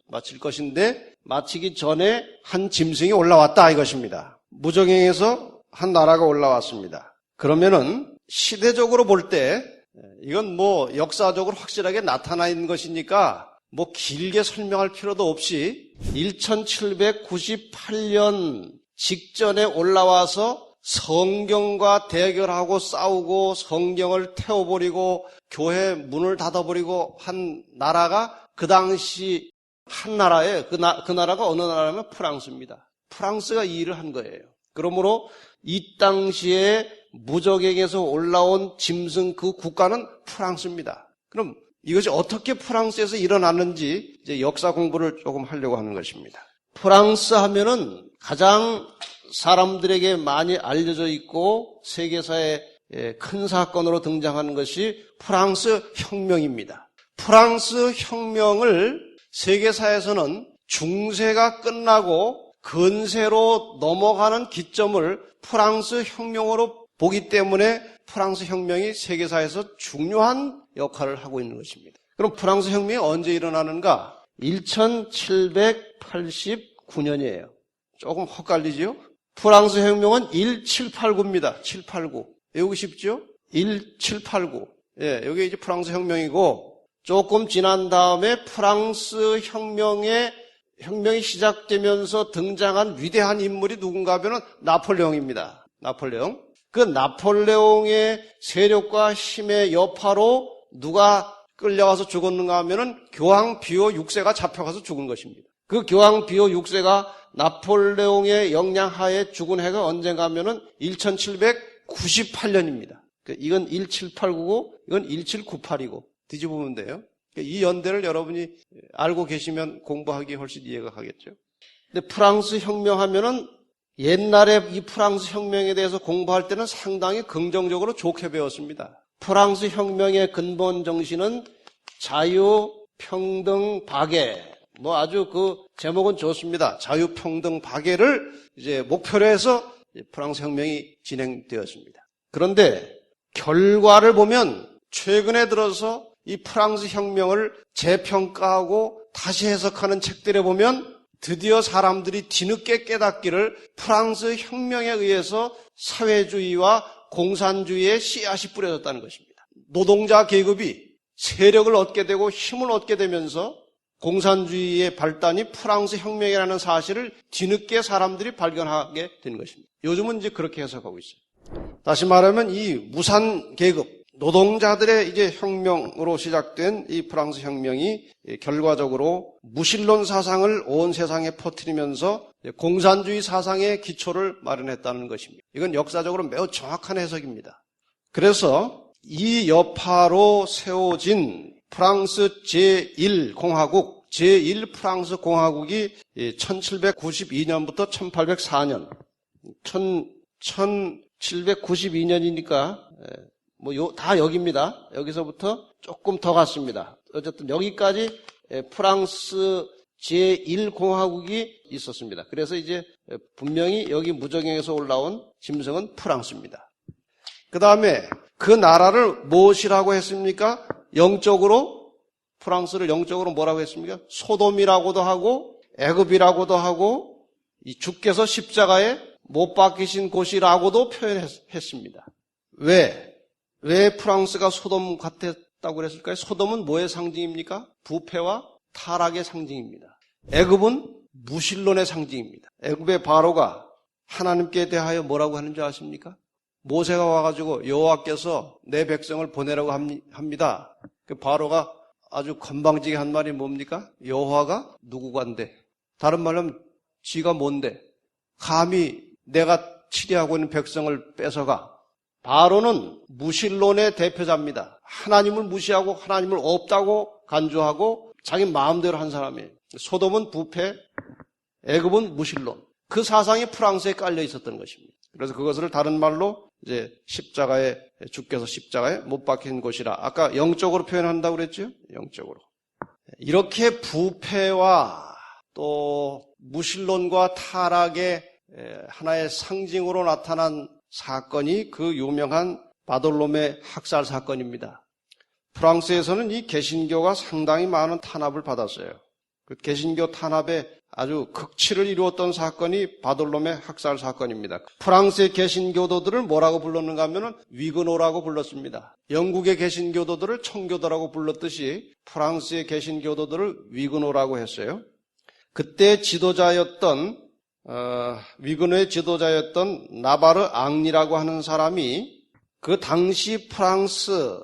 마칠 것인데 마치기 전에 한 짐승이 올라왔다 이것입니다. 무적행에서 한 나라가 올라왔습니다. 그러면은 시대적으로 볼 때 이건 역사적으로 확실하게 나타나 있는 것이니까 길게 설명할 필요도 없이 1798년 직전에 올라와서 성경과 대결하고 싸우고 성경을 태워버리고 교회 문을 닫아버리고 한 나라가 그 당시 한 나라에 그 나라가 어느 나라냐면 프랑스입니다. 프랑스가 이 일을 한 거예요. 그러므로 이 당시에 무적행에서 올라온 짐승 그 국가는 프랑스입니다. 그럼 이것이 어떻게 프랑스에서 일어났는지 이제 역사 공부를 조금 하려고 하는 것입니다. 프랑스 하면은 가장 사람들에게 많이 알려져 있고 세계사에 큰 사건으로 등장하는 것이 프랑스 혁명입니다. 프랑스 혁명을 세계사에서는 중세가 끝나고 근세로 넘어가는 기점을 프랑스 혁명으로 보기 때문에 프랑스 혁명이 세계사에서 중요한 역할을 하고 있는 것입니다. 그럼 프랑스 혁명이 언제 일어나는가? 1789년이에요. 조금 헛갈리지요? 프랑스 혁명은 1789입니다. 789. 외우기 쉽죠? 1789. 예, 여기 이제 프랑스 혁명이고 조금 지난 다음에 프랑스 혁명이 시작되면서 등장한 위대한 인물이 누군가 하면은 나폴레옹입니다. 나폴레옹. 그 나폴레옹의 세력과 힘의 여파로 누가 끌려가서 죽었는가 하면은 교황 비오 6세가 잡혀가서 죽은 것입니다. 그 교황 비오 6세가 나폴레옹의 영향하에 죽은 해가 언젠가 하면은 1798년입니다. 이건 1789고 이건 1798이고 뒤집으면 돼요. 이 연대를 여러분이 알고 계시면 공부하기 훨씬 이해가 가겠죠. 근데 프랑스 혁명 하면은 옛날에 이 프랑스 혁명에 대해서 공부할 때는 상당히 긍정적으로 좋게 배웠습니다. 프랑스 혁명의 근본 정신은 자유, 평등, 박애. 아주 그 제목은 좋습니다. 자유, 평등, 박애를 이제 목표로 해서 프랑스 혁명이 진행되었습니다. 그런데 결과를 보면 최근에 들어서 이 프랑스 혁명을 재평가하고 다시 해석하는 책들에 보면 드디어 사람들이 뒤늦게 깨닫기를 프랑스 혁명에 의해서 사회주의와 공산주의의 씨앗이 뿌려졌다는 것입니다. 노동자 계급이 세력을 얻게 되고 힘을 얻게 되면서 공산주의의 발단이 프랑스 혁명이라는 사실을 뒤늦게 사람들이 발견하게 된 것입니다. 요즘은 이제 그렇게 해석하고 있어요. 다시 말하면 이 무산 계급, 노동자들의 이제 혁명으로 시작된 이 프랑스 혁명이 결과적으로 무신론 사상을 온 세상에 퍼뜨리면서 공산주의 사상의 기초를 마련했다는 것입니다. 이건 역사적으로 매우 정확한 해석입니다. 그래서 이 여파로 세워진 프랑스 제1공화국, 제1프랑스 공화국이 1792년부터 1804년, 1792년이니까 다 여기입니다. 여기서부터 조금 더 갔습니다. 어쨌든 여기까지 프랑스 제1공화국이 있었습니다. 그래서 이제 분명히 여기 무적행에서 올라온 짐승은 프랑스입니다. 그 다음에 그 나라를 무엇이라고 했습니까? 영적으로, 프랑스를 영적으로 뭐라고 했습니까? 소돔이라고도 하고 애굽이라고도 하고 이 주께서 십자가에 못 박히신 곳이라고도 표현했습니다. 왜 프랑스가 소돔 같았다고 그랬을까요? 소돔은 뭐의 상징입니까? 부패와 타락의 상징입니다. 애굽은 무신론의 상징입니다. 애굽의 바로가 하나님께 대하여 뭐라고 하는 줄 아십니까? 모세가 와가지고 여호와께서 내 백성을 보내라고 합니다. 그 바로가 아주 건방지게 한 말이 뭡니까? 여호와가 누구간데? 다른 말로 하면 지가 뭔데? 감히 내가 치리하고 있는 백성을 뺏어가. 바로는 무신론의 대표자입니다. 하나님을 무시하고 하나님을 없다고 간주하고 자기 마음대로 한 사람이에요. 소돔은 부패, 애굽은 무신론. 그 사상이 프랑스에 깔려 있었던 것입니다. 그래서 그것을 다른 말로 이제 주께서 십자가에 못 박힌 곳이라. 아까 영적으로 표현한다고 그랬죠? 영적으로. 이렇게 부패와 또 무신론과 타락의 하나의 상징으로 나타난 사건이 그 유명한 바돌로메 학살 사건입니다. 프랑스에서는 이 개신교가 상당히 많은 탄압을 받았어요. 그 개신교 탄압에 아주 극치를 이루었던 사건이 바돌로메 학살 사건입니다. 프랑스의 개신교도들을 뭐라고 불렀는가 하면 위그노라고 불렀습니다. 영국의 개신교도들을 청교도라고 불렀듯이 프랑스의 개신교도들을 위그노라고 했어요. 그때 위그노의 지도자였던 나바르 앙리라고 하는 사람이 그 당시 프랑스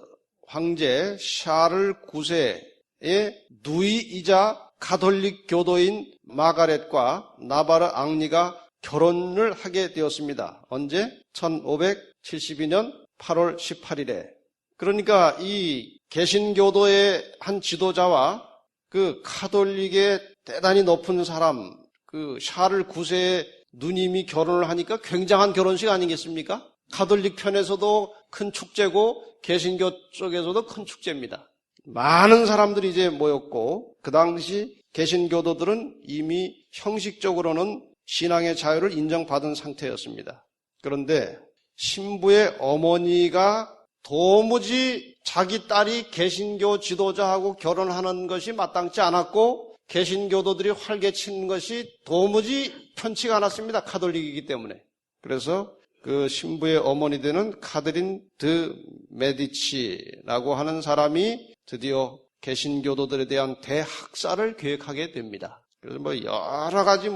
황제 샤를 9세의 누이이자 가톨릭 교도인 마가렛과 나바르 앙리가 결혼을 하게 되었습니다. 언제? 1572년 8월 18일에. 그러니까 이 개신교도의 한 지도자와 그 카톨릭의 대단히 높은 사람, 그 샤를 9세의 누님이 결혼을 하니까 굉장한 결혼식 아니겠습니까? 카톨릭 편에서도 큰 축제고 개신교 쪽에서도 큰 축제입니다. 많은 사람들이 이제 모였고 그 당시 개신교도들은 이미 형식적으로는 신앙의 자유를 인정받은 상태였습니다. 그런데 신부의 어머니가 도무지 자기 딸이 개신교 지도자하고 결혼하는 것이 마땅치 않았고 개신교도들이 활개치는 것이 도무지 편치가 않았습니다. 카톨릭이기 때문에. 그래서 그 신부의 어머니 되는 카드린 드 메디치라고 하는 사람이 드디어 개신교도들에 대한 대학살을 계획하게 됩니다. 그래서 여러 가지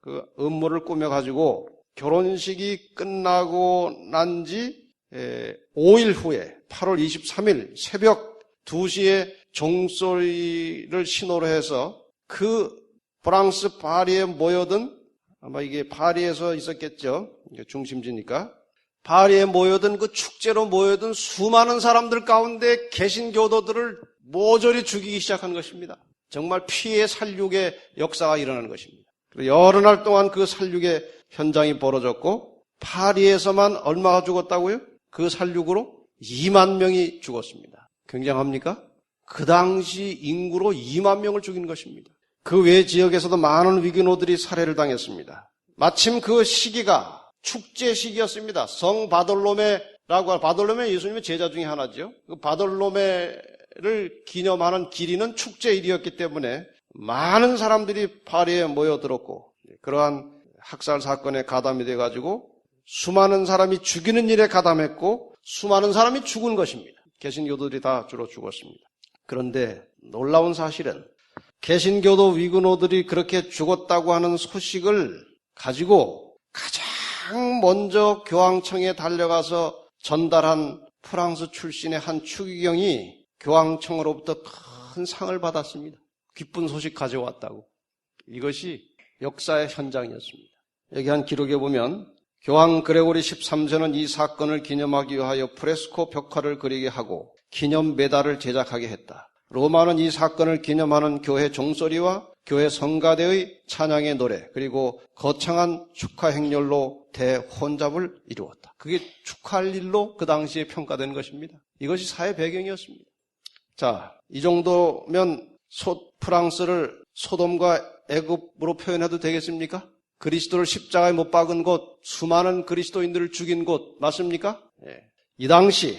그 음모를 꾸며가지고 결혼식이 끝나고 난 지 5일 후에 8월 23일 새벽 2시에 종소리를 신호로 해서 그 프랑스 파리에 모여든 아마 이게 파리에서 있었겠죠. 중심지니까. 파리에 모여든 그 축제로 모여든 수많은 사람들 가운데 개신교도들을 모조리 죽이기 시작한 것입니다. 정말 피해 살육의 역사가 일어나는 것입니다. 여러 날 동안 그 살육의 현장이 벌어졌고 파리에서만 얼마가 죽었다고요? 그 살육으로 2만 명이 죽었습니다. 굉장합니까? 그 당시 인구로 2만 명을 죽인 것입니다. 그 외 지역에서도 많은 위기노들이 살해를 당했습니다. 마침 그 시기가 축제 시기였습니다. 성 바돌로메라고 바돌로메 예수님의 제자 중에 하나죠. 그 바돌로메를 기념하는 기리는 축제일이었기 때문에 많은 사람들이 파리에 모여들었고 그러한 학살 사건에 가담이 돼가지고 수많은 사람이 죽이는 일에 가담했고 수많은 사람이 죽은 것입니다. 개신교도들이 다 주로 죽었습니다. 그런데 놀라운 사실은 개신교도 위그노들이 그렇게 죽었다고 하는 소식을 가지고 가장 먼저 교황청에 달려가서 전달한 프랑스 출신의 한 추기경이 교황청으로부터 큰 상을 받았습니다. 기쁜 소식 가져왔다고. 이것이 역사의 현장이었습니다. 여기 한 기록에 보면 교황 그레고리 13세는 이 사건을 기념하기 위하여 프레스코 벽화를 그리게 하고 기념 메달을 제작하게 했다. 로마는 이 사건을 기념하는 교회 종소리와 교회 성가대의 찬양의 노래 그리고 거창한 축하 행렬로 대혼잡을 이루었다. 그게 축하할 일로 그 당시에 평가된 것입니다. 이것이 사회 배경이었습니다. 자, 이 정도면 프랑스를 소돔과 애굽으로 표현해도 되겠습니까? 그리스도를 십자가에 못 박은 곳, 수많은 그리스도인들을 죽인 곳 맞습니까? 예. 이 당시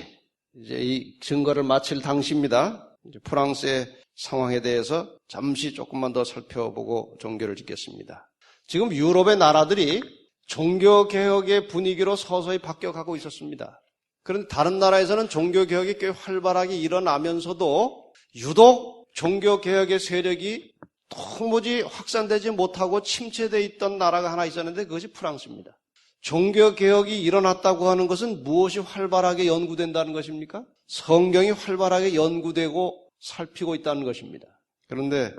이제 이 증거를 마칠 당시입니다. 이제 프랑스의 상황에 대해서 잠시 조금만 더 살펴보고 종교를 짓겠습니다. 지금 유럽의 나라들이 종교개혁의 분위기로 서서히 바뀌어가고 있었습니다. 그런데 다른 나라에서는 종교개혁이 꽤 활발하게 일어나면서도 유독 종교개혁의 세력이 도무지 확산되지 못하고 침체되어 있던 나라가 하나 있었는데 그것이 프랑스입니다. 종교개혁이 일어났다고 하는 것은 무엇이 활발하게 연구된다는 것입니까? 성경이 활발하게 연구되고 살피고 있다는 것입니다. 그런데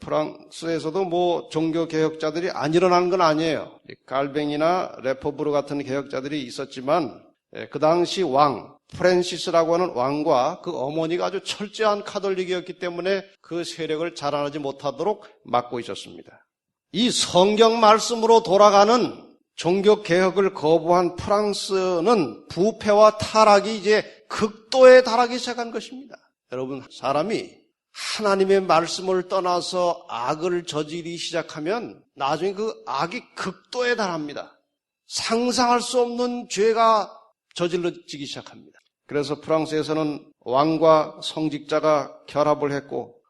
프랑스에서도 종교개혁자들이 안 일어나는 건 아니에요. 갈뱅이나 레포브르 같은 개혁자들이 있었지만 그 당시 왕 프랜시스라고 하는 왕과 그 어머니가 아주 철저한 카톨릭이었기 때문에 그 세력을 자라나지 못하도록 막고 있었습니다. 이 성경 말씀으로 돌아가는 종교개혁을 거부한 프랑스는 부패와 타락이 이제 극도에 달하기 시작한 것입니다. 여러분, 사람이 하나님의 말씀을 떠나서 악을 저지르기 시작하면 나중에 그 악이 극도에 달합니다. 상상할 수 없는 죄가 저질러지기 시작합니다. 그래서 프랑스에서는 왕과 성직자가 결합을 했고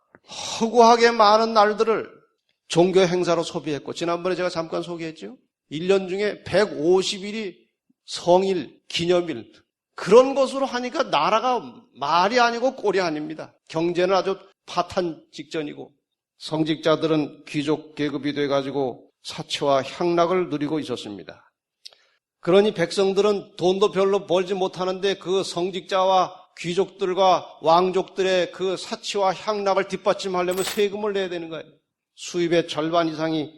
허구하게 많은 날들을 종교 행사로 소비했고 지난번에 제가 잠깐 소개했죠. 1년 중에 150일이 성일, 기념일 그런 것으로 하니까 나라가 말이 아니고 꼴이 아닙니다. 경제는 아주 파탄 직전이고 성직자들은 귀족 계급이 돼가지고 사치와 향락을 누리고 있었습니다. 그러니 백성들은 돈도 별로 벌지 못하는데 그 성직자와 귀족들과 왕족들의 그 사치와 향락을 뒷받침하려면 세금을 내야 되는 거예요. 수입의 절반 이상이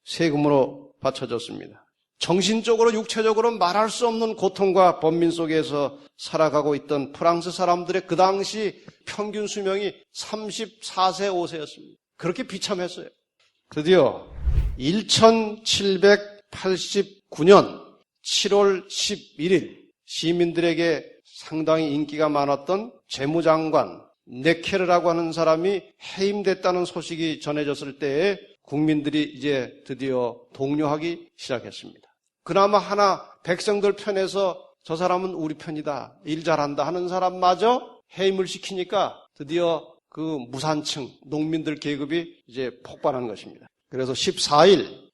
세금으로 바쳐졌습니다. 정신적으로 육체적으로 말할 수 없는 고통과 번민 속에서 살아가고 있던 프랑스 사람들의 그 당시 평균 수명이 34세 5세였습니다. 그렇게 비참했어요. 드디어 1789년 7월 11일 시민들에게 상당히 인기가 많았던 재무장관 네케르라고 하는 사람이 해임됐다는 소식이 전해졌을 때에 국민들이 이제 드디어 동요하기 시작했습니다. 그나마 하나 백성들 편에서 저 사람은 우리 편이다, 일 잘한다 하는 사람마저 해임을 시키니까 드디어 그 무산층, 농민들 계급이 이제 폭발한 것입니다. 그래서 14일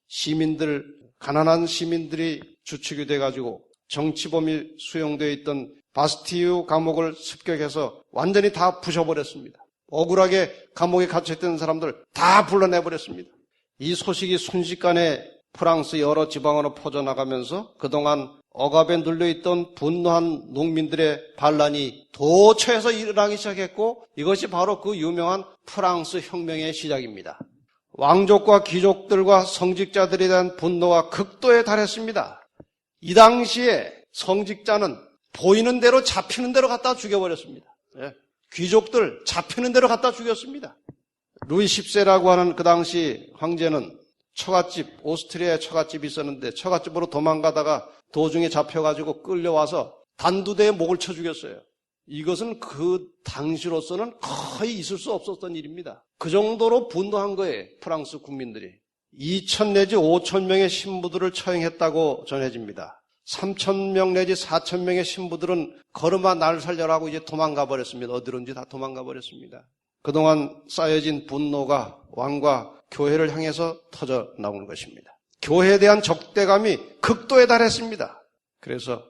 가난한 시민들이 주축이 돼가지고 정치범이 수용되어 있던 바스티유 감옥을 습격해서 완전히 다 부셔버렸습니다. 억울하게 감옥에 갇혀있던 사람들 다 불러내버렸습니다. 이 소식이 순식간에 프랑스 여러 지방으로 퍼져나가면서 그동안 억압에 눌려있던 분노한 농민들의 반란이 도처에서 일어나기 시작했고 이것이 바로 그 유명한 프랑스 혁명의 시작입니다. 왕족과 귀족들과 성직자들에 대한 분노가 극도에 달했습니다. 이 당시에 성직자는 보이는 대로 잡히는 대로 갖다 죽여버렸습니다. 귀족들 잡히는 대로 갖다 죽였습니다. 루이 10세라고 하는 그 당시 황제는 처갓집, 오스트리아에 처갓집이 있었는데 처갓집으로 도망가다가 도중에 잡혀가지고 끌려와서 단두대에 목을 쳐 죽였어요. 이것은 그 당시로서는 거의 있을 수 없었던 일입니다. 그 정도로 분노한 거예요, 프랑스 국민들이. 2,000 내지 5,000명의 신부들을 처형했다고 전해집니다. 3,000명 내지 4,000명의 신부들은 걸음아 날 살려라고 이제 도망가 버렸습니다. 어디론지 다 도망가 버렸습니다. 그동안 쌓여진 분노가 왕과 교회를 향해서 터져 나오는 것입니다. 교회에 대한 적대감이 극도에 달했습니다. 그래서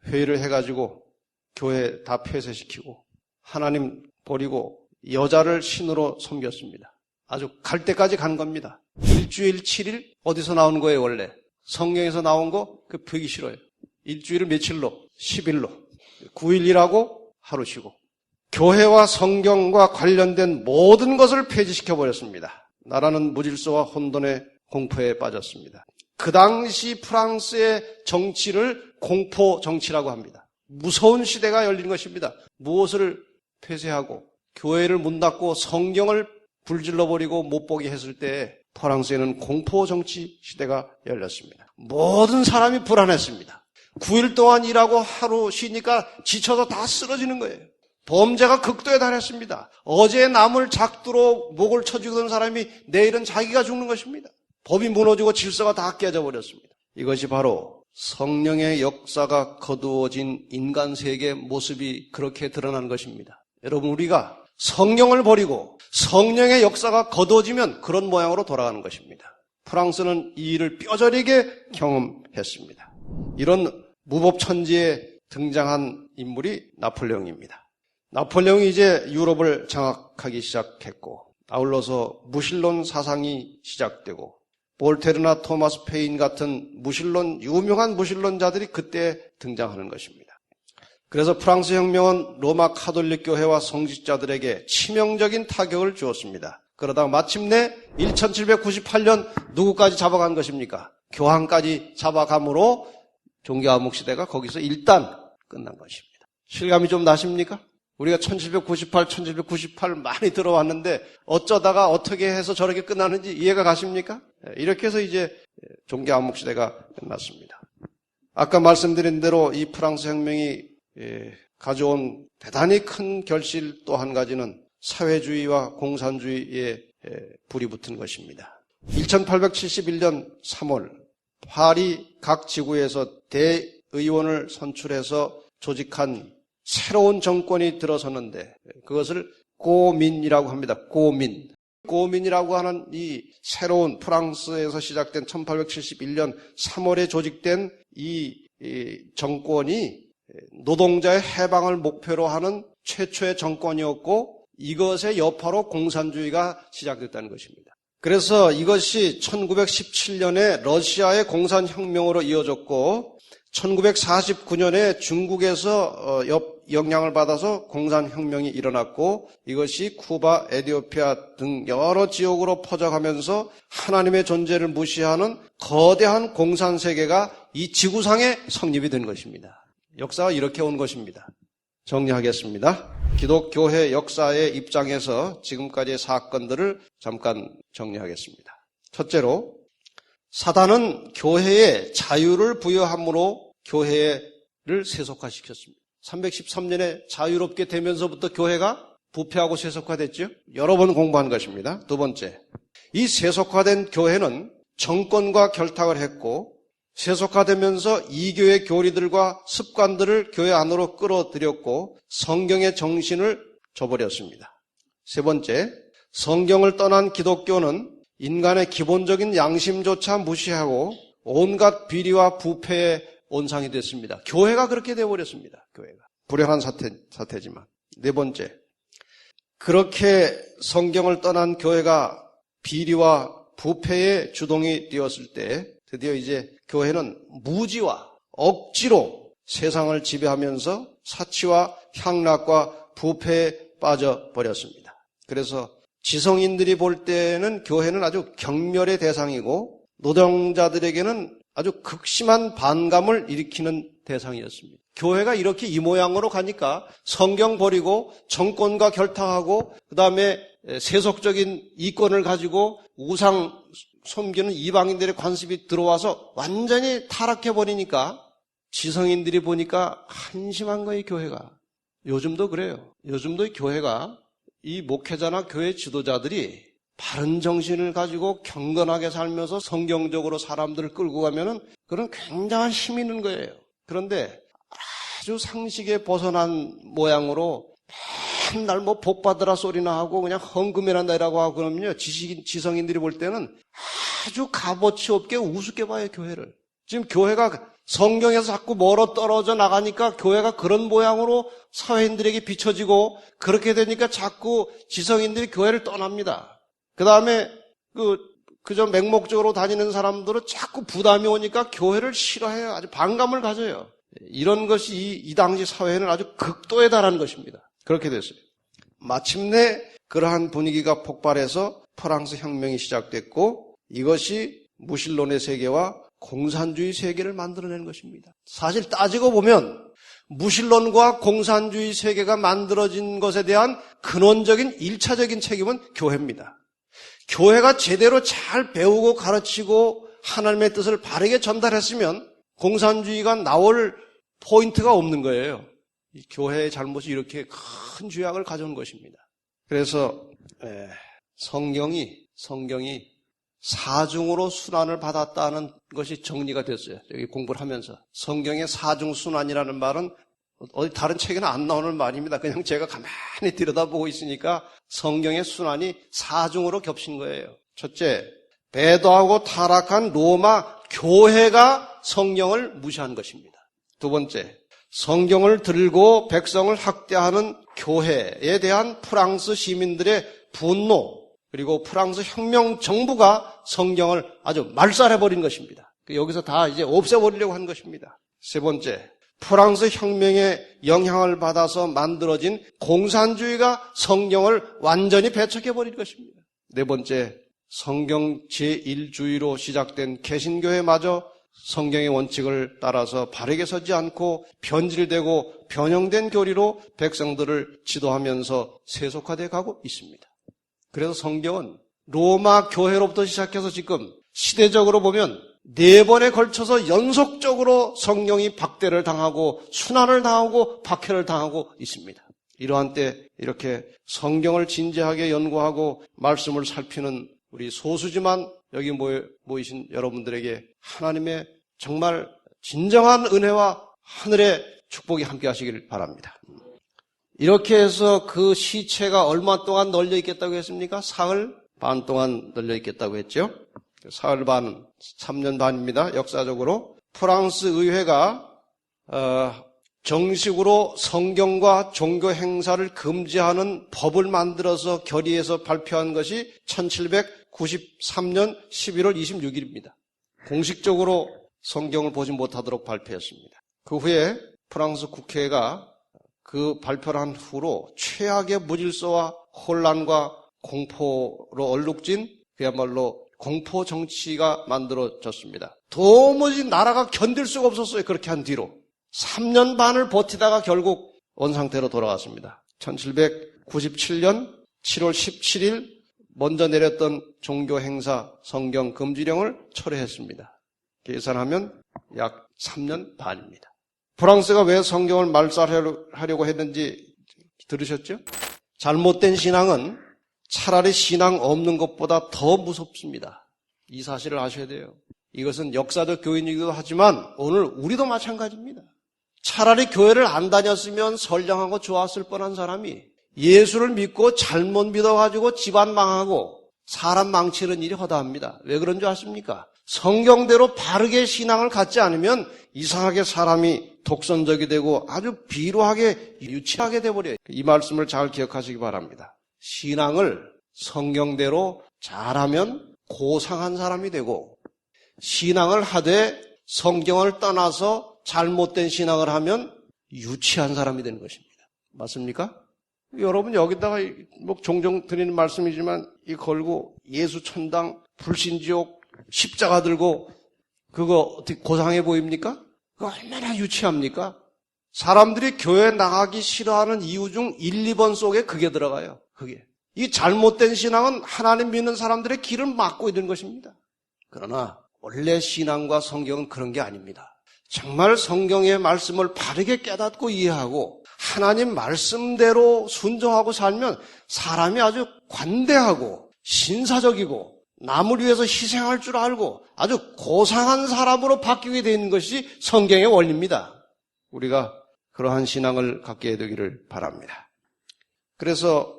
회의를 해가지고 교회 다 폐쇄시키고 하나님 버리고 여자를 신으로 섬겼습니다. 아주 갈 때까지 간 겁니다. 일주일 7일 어디서 나오는 거예요 원래? 성경에서 나온 거 그 보기 싫어요. 일주일을 며칠로? 10일로. 9일 일하고 하루 쉬고. 교회와 성경과 관련된 모든 것을 폐지시켜버렸습니다. 나라는 무질서와 혼돈의 공포에 빠졌습니다. 그 당시 프랑스의 정치를 공포 정치라고 합니다. 무서운 시대가 열린 것입니다. 무엇을 폐쇄하고 교회를 문 닫고 성경을 불질러버리고 못 보게 했을 때 프랑스에는 공포 정치 시대가 열렸습니다. 모든 사람이 불안했습니다. 9일 동안 일하고 하루 쉬니까 지쳐서 다 쓰러지는 거예요. 범죄가 극도에 달했습니다. 어제 남을 작두로 목을 쳐 죽이던 사람이 내일은 자기가 죽는 것입니다. 법이 무너지고 질서가 다 깨져버렸습니다. 이것이 바로 성령의 역사가 거두어진 인간 세계의 모습이 그렇게 드러난 것입니다. 여러분, 우리가 성령을 버리고 성령의 역사가 거두어지면 그런 모양으로 돌아가는 것입니다. 프랑스는 이 일을 뼈저리게 경험했습니다. 이런 무법천지에 등장한 인물이 나폴레옹입니다. 나폴레옹이 이제 유럽을 장악하기 시작했고 아울러서 무신론 사상이 시작되고 볼테르나 토마스 페인 같은 유명한 무신론자들이 그때 등장하는 것입니다. 그래서 프랑스 혁명은 로마 카톨릭 교회와 성직자들에게 치명적인 타격을 주었습니다. 그러다가 마침내 1798년 누구까지 잡아간 것입니까? 교황까지 잡아감으로 종교암흑 시대가 거기서 일단 끝난 것입니다. 실감이 좀 나십니까? 우리가 1798 많이 들어왔는데 어쩌다가 어떻게 해서 저렇게 끝나는지 이해가 가십니까? 이렇게 해서 이제 종교암흑 시대가 끝났습니다. 아까 말씀드린 대로 이 프랑스 혁명이 가져온 대단히 큰 결실 또 한 가지는 사회주의와 공산주의에 불이 붙은 것입니다. 1871년 3월 파리 각 지구에서 대의원을 선출해서 조직한 새로운 정권이 들어섰는데 그것을 고민이라고 합니다. 고민이라고 하는 이 새로운 프랑스에서 시작된 1871년 3월에 조직된 이 정권이 노동자의 해방을 목표로 하는 최초의 정권이었고 이것의 여파로 공산주의가 시작됐다는 것입니다. 그래서 이것이 1917년에 러시아의 공산혁명으로 이어졌고 1949년에 중국에서 영향을 받아서 공산혁명이 일어났고 이것이 쿠바, 에티오피아 등 여러 지역으로 퍼져가면서 하나님의 존재를 무시하는 거대한 공산세계가 이 지구상에 성립이 된 것입니다. 역사가 이렇게 온 것입니다. 정리하겠습니다. 기독교회 역사의 입장에서 지금까지의 사건들을 잠깐 정리하겠습니다. 첫째로, 사단은 교회에 자유를 부여함으로 교회를 세속화시켰습니다. 313년에 자유롭게 되면서부터 교회가 부패하고 세속화됐죠. 여러 번 공부한 것입니다. 두 번째, 이 세속화된 교회는 정권과 결탁을 했고 세속화되면서 이교의 교리들과 습관들을 교회 안으로 끌어들였고 성경의 정신을 저버렸습니다. 세 번째, 성경을 떠난 기독교는 인간의 기본적인 양심조차 무시하고 온갖 비리와 부패의 온상이 됐습니다. 교회가 그렇게 되어버렸습니다. 교회가. 불행한 사태지만. 네 번째, 그렇게 성경을 떠난 교회가 비리와 부패의 주동이 되었을 때 드디어 이제 교회는 무지와 억지로 세상을 지배하면서 사치와 향락과 부패에 빠져버렸습니다. 그래서 지성인들이 볼 때는 교회는 아주 경멸의 대상이고 노동자들에게는 아주 극심한 반감을 일으키는 대상이었습니다. 교회가 이렇게 이 모양으로 가니까 성경 버리고 정권과 결탁하고 그다음에 세속적인 이권을 가지고 우상 섬기는 이방인들의 관습이 들어와서 완전히 타락해버리니까 지성인들이 보니까 한심한 거예요, 교회가. 요즘도 그래요. 요즘도 교회가 이 목회자나 교회 지도자들이 바른 정신을 가지고 경건하게 살면서 성경적으로 사람들을 끌고 가면은 그런 굉장한 힘이 있는 거예요. 그런데 아주 상식에 벗어난 모양으로 맨날 뭐 복 받으라 소리나 하고 그냥 헌금이란다라고 하고 그러면요. 지성인들이 볼 때는 아주 값어치 없게 우습게 봐요, 교회를. 지금 교회가 성경에서 자꾸 멀어 떨어져 나가니까 교회가 그런 모양으로 사회인들에게 비춰지고 그렇게 되니까 자꾸 지성인들이 교회를 떠납니다. 그 다음에 그저 맹목적으로 다니는 사람들은 자꾸 부담이 오니까 교회를 싫어해요. 아주 반감을 가져요. 이런 것이 이 당시 사회에는 아주 극도에 달한 것입니다. 그렇게 됐어요. 마침내 그러한 분위기가 폭발해서 프랑스 혁명이 시작됐고 이것이 무신론의 세계와 공산주의 세계를 만들어낸 것입니다. 사실 따지고 보면 무신론과 공산주의 세계가 만들어진 것에 대한 근원적인 1차적인 책임은 교회입니다. 교회가 제대로 잘 배우고 가르치고 하나님의 뜻을 바르게 전달했으면 공산주의가 나올 포인트가 없는 거예요. 이 교회의 잘못이 이렇게 큰 죄악을 가져온 것입니다. 그래서 성경이 사중으로 순환을 받았다는 것이 정리가 됐어요. 여기 공부를 하면서. 성경의 사중순환이라는 말은 어디 다른 책에는 안 나오는 말입니다. 그냥 제가 가만히 들여다보고 있으니까 성경의 순환이 사중으로 겹친 거예요. 첫째, 배도하고 타락한 로마 교회가 성경을 무시한 것입니다. 두 번째, 성경을 들고 백성을 학대하는 교회에 대한 프랑스 시민들의 분노, 그리고 프랑스 혁명 정부가 성경을 아주 말살해버린 것입니다. 여기서 다 이제 없애버리려고 한 것입니다. 세 번째, 프랑스 혁명의 영향을 받아서 만들어진 공산주의가 성경을 완전히 배척해버린 것입니다. 네 번째, 성경 제1주의로 시작된 개신교회마저 성경의 원칙을 따라서 바르게 서지 않고 변질되고 변형된 교리로 백성들을 지도하면서 세속화되어 가고 있습니다. 그래서 성경은 로마 교회로부터 시작해서 지금 시대적으로 보면 4번에 걸쳐서 연속적으로 성경이 박대를 당하고 순환을 당하고 박해를 당하고 있습니다. 이러한 때 이렇게 성경을 진지하게 연구하고 말씀을 살피는 우리 소수지만 여기 모이신 여러분들에게 하나님의 정말 진정한 은혜와 하늘의 축복이 함께 하시길 바랍니다. 이렇게 해서 그 시체가 얼마 동안 널려 있겠다고 했습니까? 사흘 반 동안 널려 있겠다고 했죠. 사흘 반, 3년 반입니다. 역사적으로. 프랑스 의회가 정식으로 성경과 종교 행사를 금지하는 법을 만들어서 결의해서 발표한 것이 1793년 11월 26일입니다. 공식적으로 성경을 보지 못하도록 발표했습니다. 그 후에 프랑스 국회가 그 발표를 한 후로 최악의 무질서와 혼란과 공포로 얼룩진 그야말로 공포 정치가 만들어졌습니다. 도무지 나라가 견딜 수가 없었어요. 그렇게 한 뒤로 3년 반을 버티다가 결국 원상태로 돌아왔습니다. 1797년 7월 17일 먼저 내렸던 종교 행사 성경 금지령을 철회했습니다. 계산하면 약 3년 반입니다. 프랑스가 왜 성경을 말살하려고 했는지 들으셨죠? 잘못된 신앙은 차라리 신앙 없는 것보다 더 무섭습니다. 이 사실을 아셔야 돼요. 이것은 역사적 교훈이기도 하지만 오늘 우리도 마찬가지입니다. 차라리 교회를 안 다녔으면 선량하고 좋았을 뻔한 사람이 예수를 믿고 잘못 믿어가지고 집안 망하고 사람 망치는 일이 허다합니다. 왜 그런 줄 아십니까? 성경대로 바르게 신앙을 갖지 않으면 이상하게 사람이 독선적이 되고 아주 비루하게 유치하게 돼버려요. 이 말씀을 잘 기억하시기 바랍니다. 신앙을 성경대로 잘하면 고상한 사람이 되고 신앙을 하되 성경을 떠나서 잘못된 신앙을 하면 유치한 사람이 되는 것입니다. 맞습니까? 여러분 여기다가 뭐 종종 드리는 말씀이지만 이 걸고 예수 천당 불신지옥 십자가 들고 그거 어떻게 고상해 보입니까? 그거 얼마나 유치합니까? 사람들이 교회 나가기 싫어하는 이유 중 1, 2번 속에 그게 들어가요. 그게. 이 잘못된 신앙은 하나님 믿는 사람들의 길을 막고 있는 것입니다. 그러나 원래 신앙과 성경은 그런 게 아닙니다. 정말 성경의 말씀을 바르게 깨닫고 이해하고 하나님 말씀대로 순종하고 살면 사람이 아주 관대하고 신사적이고 남을 위해서 희생할 줄 알고 아주 고상한 사람으로 바뀌게 되는 것이 성경의 원리입니다. 우리가 그러한 신앙을 갖게 되기를 바랍니다. 그래서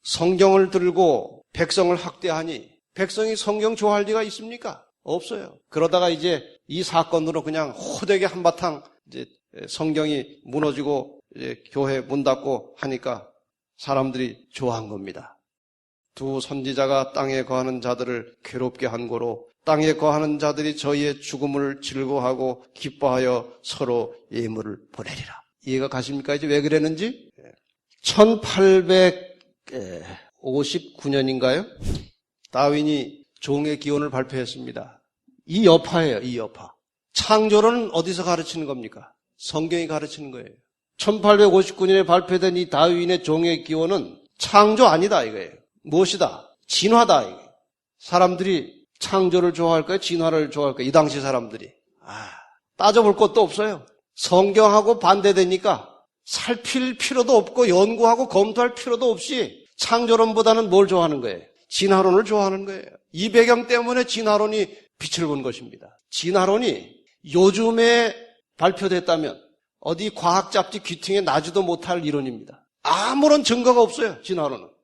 성경을 들고 백성을 학대하니 백성이 성경 좋아할 리가 있습니까? 없어요. 그러다가 이제 이 사건으로 그냥 호되게 한바탕 이제 성경이 무너지고 이제 교회 문 닫고 하니까 사람들이 좋아한 겁니다. 두 선지자가 땅에 거하는 자들을 괴롭게 한 고로 땅에 거하는 자들이 저희의 죽음을 즐거워하고 기뻐하여 서로 예물을 보내리라. 이해가 가십니까? 이제 왜 그랬는지? 1859년인가요? 다윈이 종의 기원을 발표했습니다. 이 여파예요, 이 여파. 창조론은 어디서 가르치는 겁니까? 성경이 가르치는 거예요. 1859년에 발표된 이 다윈의 종의 기원은 창조 아니다 이거예요. 무엇이다? 진화다 이거예요. 사람들이 창조를 좋아할까요? 진화를 좋아할까요? 이 당시 사람들이. 따져볼 것도 없어요. 성경하고 반대되니까 살필 필요도 없고 연구하고 검토할 필요도 없이 창조론보다는 뭘 좋아하는 거예요? 진화론을 좋아하는 거예요. 이 배경 때문에 진화론이 빛을 본 것입니다. 진화론이 요즘에 발표됐다면 어디 과학 잡지 귀퉁이에 나지도 못할 이론입니다. 아무런 증거가 없어요. 진화론은.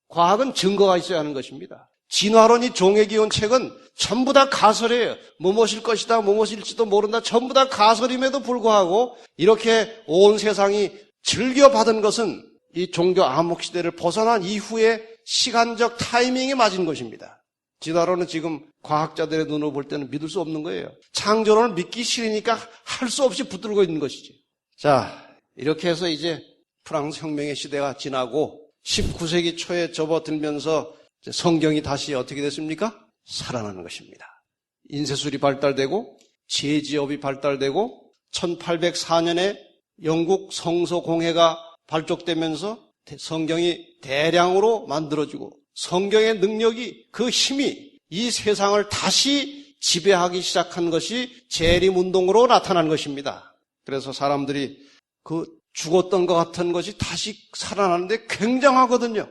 과학은 증거가 있어야 하는 것입니다. 진화론이 종의 기원 책은 전부 다 가설이에요. 무엇일 것이다, 무엇일지도 모른다. 전부 다 가설임에도 불구하고 이렇게 온 세상이 즐겨받은 것은 이 종교 암흑시대를 벗어난 이후에 시간적 타이밍에 맞은 것입니다. 진화론은 지금 과학자들의 눈으로 볼 때는 믿을 수 없는 거예요. 창조론을 믿기 싫으니까 할 수 없이 붙들고 있는 것이지. 자, 이렇게 해서 이제 프랑스 혁명의 시대가 지나고 19세기 초에 접어들면서 성경이 다시 어떻게 됐습니까? 살아나는 것입니다. 인쇄술이 발달되고 제지업이 발달되고 1804년에 영국 성서공회가 발족되면서 성경이 대량으로 만들어지고 성경의 능력이 그 힘이 이 세상을 다시 지배하기 시작한 것이 재림운동으로 나타난 것입니다. 그래서 사람들이 그 죽었던 것 같은 것이 다시 살아나는데 굉장하거든요.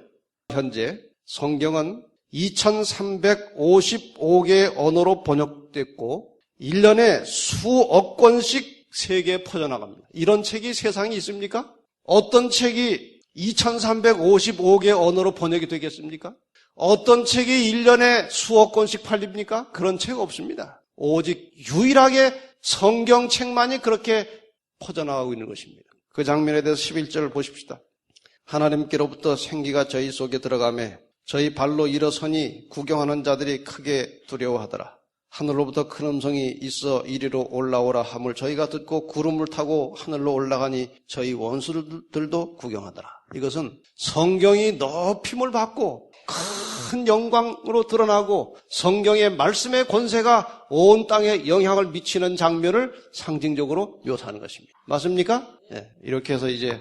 현재 성경은 2355개의 언어로 번역됐고 1년에 수억 권씩 세계에 퍼져나갑니다. 이런 책이 세상에 있습니까? 어떤 책이 2355개의 언어로 번역이 되겠습니까? 어떤 책이 1년에 수억 권씩 팔립니까? 그런 책 없습니다. 오직 유일하게 성경책만이 그렇게 퍼져나가고 있는 것입니다. 그 장면에 대해서 11절을 보십시다. 하나님께로부터 생기가 저희 속에 들어가매 저희 발로 일어서니 구경하는 자들이 크게 두려워하더라. 하늘로부터 큰 음성이 있어 이리로 올라오라 함을 저희가 듣고 구름을 타고 하늘로 올라가니 저희 원수들도 구경하더라. 이것은 성경이 높임을 받고 큰 영광으로 드러나고 성경의 말씀의 권세가 온 땅에 영향을 미치는 장면을 상징적으로 묘사하는 것입니다. 맞습니까? 이렇게 해서 이제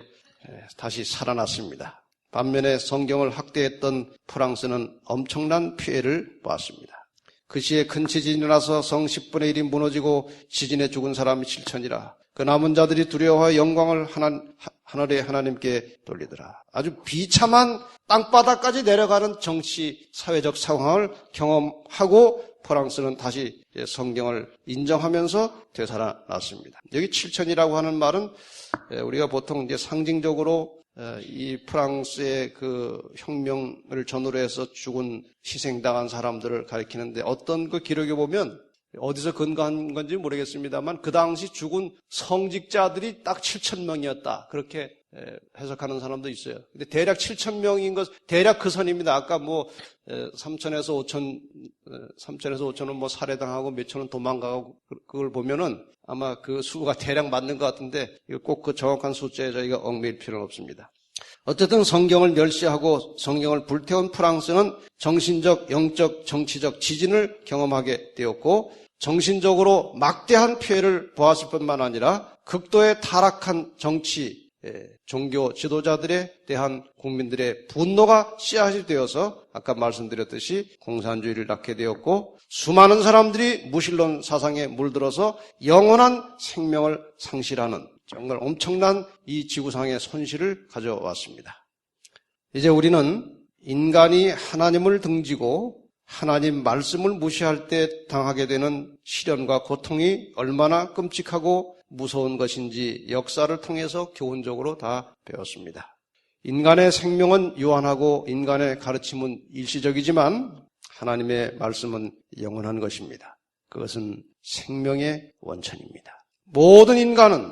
다시 살아났습니다. 반면에 성경을 학대했던 프랑스는 엄청난 피해를 보았습니다. 그 시에 큰 지진이 나서 성 10분의 1이 무너지고 지진에 죽은 사람이 7천이라. 그 남은 자들이 두려워하여 영광을 하늘의 하나님께 돌리더라. 아주 비참한 땅바닥까지 내려가는 정치, 사회적 상황을 경험하고 프랑스는 다시 성경을 인정하면서 되살아났습니다. 여기 7천이라고 하는 말은 우리가 보통 이제 상징적으로 이 프랑스의 그 혁명을 전후로 해서 죽은 희생당한 사람들을 가리키는데 어떤 그 기록에 보면 어디서 근거한 건지 모르겠습니다만 그 당시 죽은 성직자들이 딱 7천 명이었다. 그렇게 해석하는 사람도 있어요. 근데 대략 7천 명인 것, 대략 그 선입니다. 아까 뭐 3천에서 5천은 뭐 살해당하고 몇 천은 도망가고 그걸 보면은 아마 그 수가 대략 맞는 것 같은데 꼭 그 정확한 숫자에 저희가 얽매일 필요는 없습니다. 어쨌든 성경을 멸시하고 성경을 불태운 프랑스는 정신적, 영적, 정치적 지진을 경험하게 되었고 정신적으로 막대한 피해를 보았을 뿐만 아니라 극도의 타락한 정치, 종교 지도자들에 대한 국민들의 분노가 씨앗이 되어서 아까 말씀드렸듯이 공산주의를 낳게 되었고 수많은 사람들이 무신론 사상에 물들어서 영원한 생명을 상실하는 정말 엄청난 이 지구상의 손실을 가져왔습니다. 이제 우리는 인간이 하나님을 등지고 하나님 말씀을 무시할 때 당하게 되는 시련과 고통이 얼마나 끔찍하고 무서운 것인지 역사를 통해서 교훈적으로 다 배웠습니다. 인간의 생명은 유한하고 인간의 가르침은 일시적이지만 하나님의 말씀은 영원한 것입니다. 그것은 생명의 원천입니다. 모든 인간은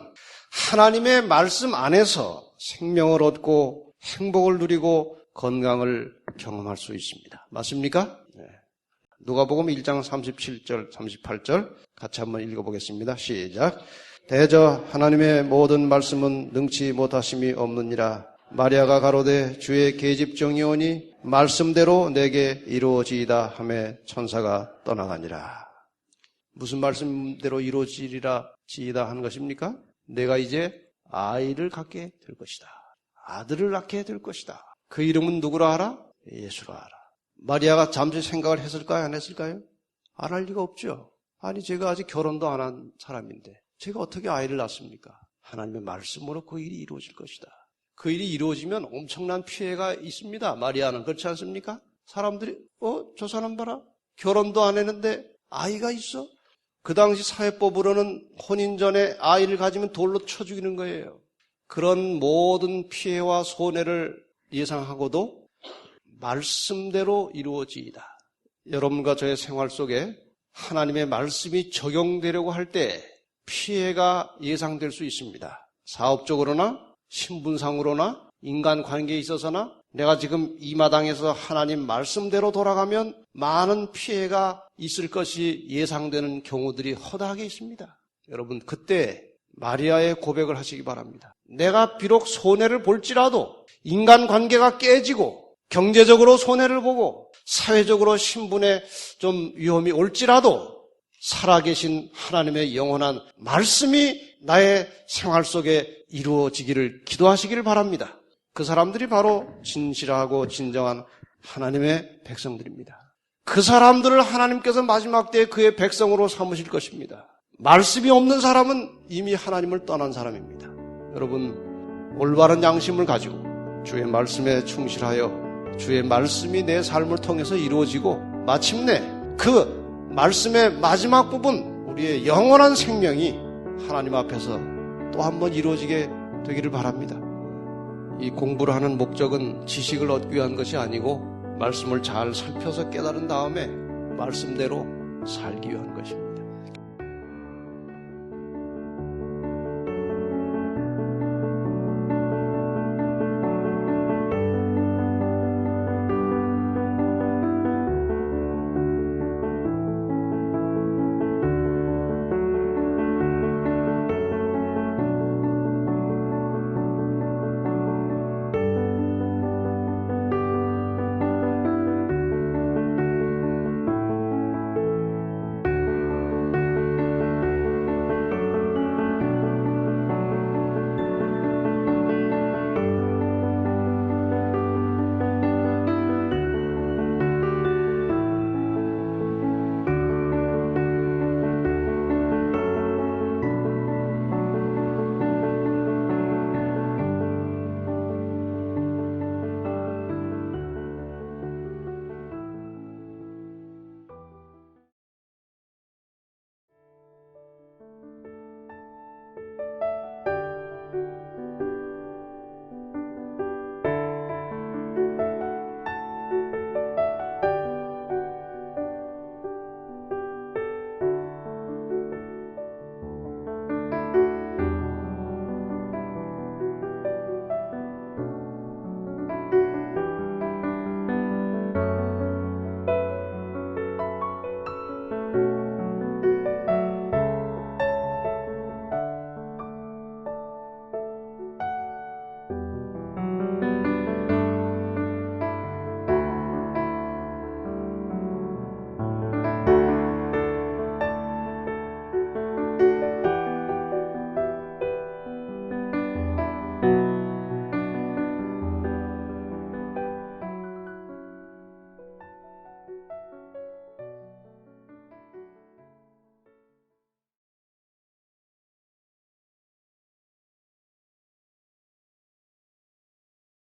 하나님의 말씀 안에서 생명을 얻고 행복을 누리고 건강을 경험할 수 있습니다. 맞습니까? 네. 누가복음 1장 37절, 38절 같이 한번 읽어보겠습니다. 시작. 대저 하나님의 모든 말씀은 능치 못하심이 없느니라. 마리아가 가로되 주의 계집종이 오니 말씀대로 내게 이루어지이다 하매 천사가 떠나가니라. 무슨 말씀대로 이루어지리라 지이다 하는 것입니까? 내가 이제 아이를 갖게 될 것이다. 아들을 낳게 될 것이다. 그 이름은 누구라 하라? 예수라 하라. 마리아가 잠시 생각을 했을까요? 안 했을까요? 안 할 리가 없죠. 아니 제가 아직 결혼도 안 한 사람인데 제가 어떻게 아이를 낳습니까? 하나님의 말씀으로 그 일이 이루어질 것이다. 그 일이 이루어지면 엄청난 피해가 있습니다. 마리아는 그렇지 않습니까? 사람들이 저 사람 봐라. 결혼도 안 했는데 아이가 있어? 그 당시 사회법으로는 혼인 전에 아이를 가지면 돌로 쳐 죽이는 거예요. 그런 모든 피해와 손해를 예상하고도 말씀대로 이루어지이다. 여러분과 저의 생활 속에 하나님의 말씀이 적용되려고 할 때 피해가 예상될 수 있습니다. 사업적으로나 신분상으로나 인간관계에 있어서나 내가 지금 이 마당에서 하나님 말씀대로 돌아가면 많은 피해가 있을 것이 예상되는 경우들이 허다하게 있습니다. 여러분 그때 마리아의 고백을 하시기 바랍니다. 내가 비록 손해를 볼지라도 인간관계가 깨지고 경제적으로 손해를 보고 사회적으로 신분에 좀 위험이 올지라도 살아계신 하나님의 영원한 말씀이 나의 생활 속에 이루어지기를 기도하시기를 바랍니다. 그 사람들이 바로 진실하고 진정한 하나님의 백성들입니다. 그 사람들을 하나님께서 마지막 때에 그의 백성으로 삼으실 것입니다. 말씀이 없는 사람은 이미 하나님을 떠난 사람입니다. 여러분 올바른 양심을 가지고 주의 말씀에 충실하여 주의 말씀이 내 삶을 통해서 이루어지고 마침내 그 말씀의 마지막 부분 우리의 영원한 생명이 하나님 앞에서 또 한 번 이루어지게 되기를 바랍니다. 이 공부를 하는 목적은 지식을 얻기 위한 것이 아니고 말씀을 잘 살펴서 깨달은 다음에 말씀대로 살기 위한 것입니다.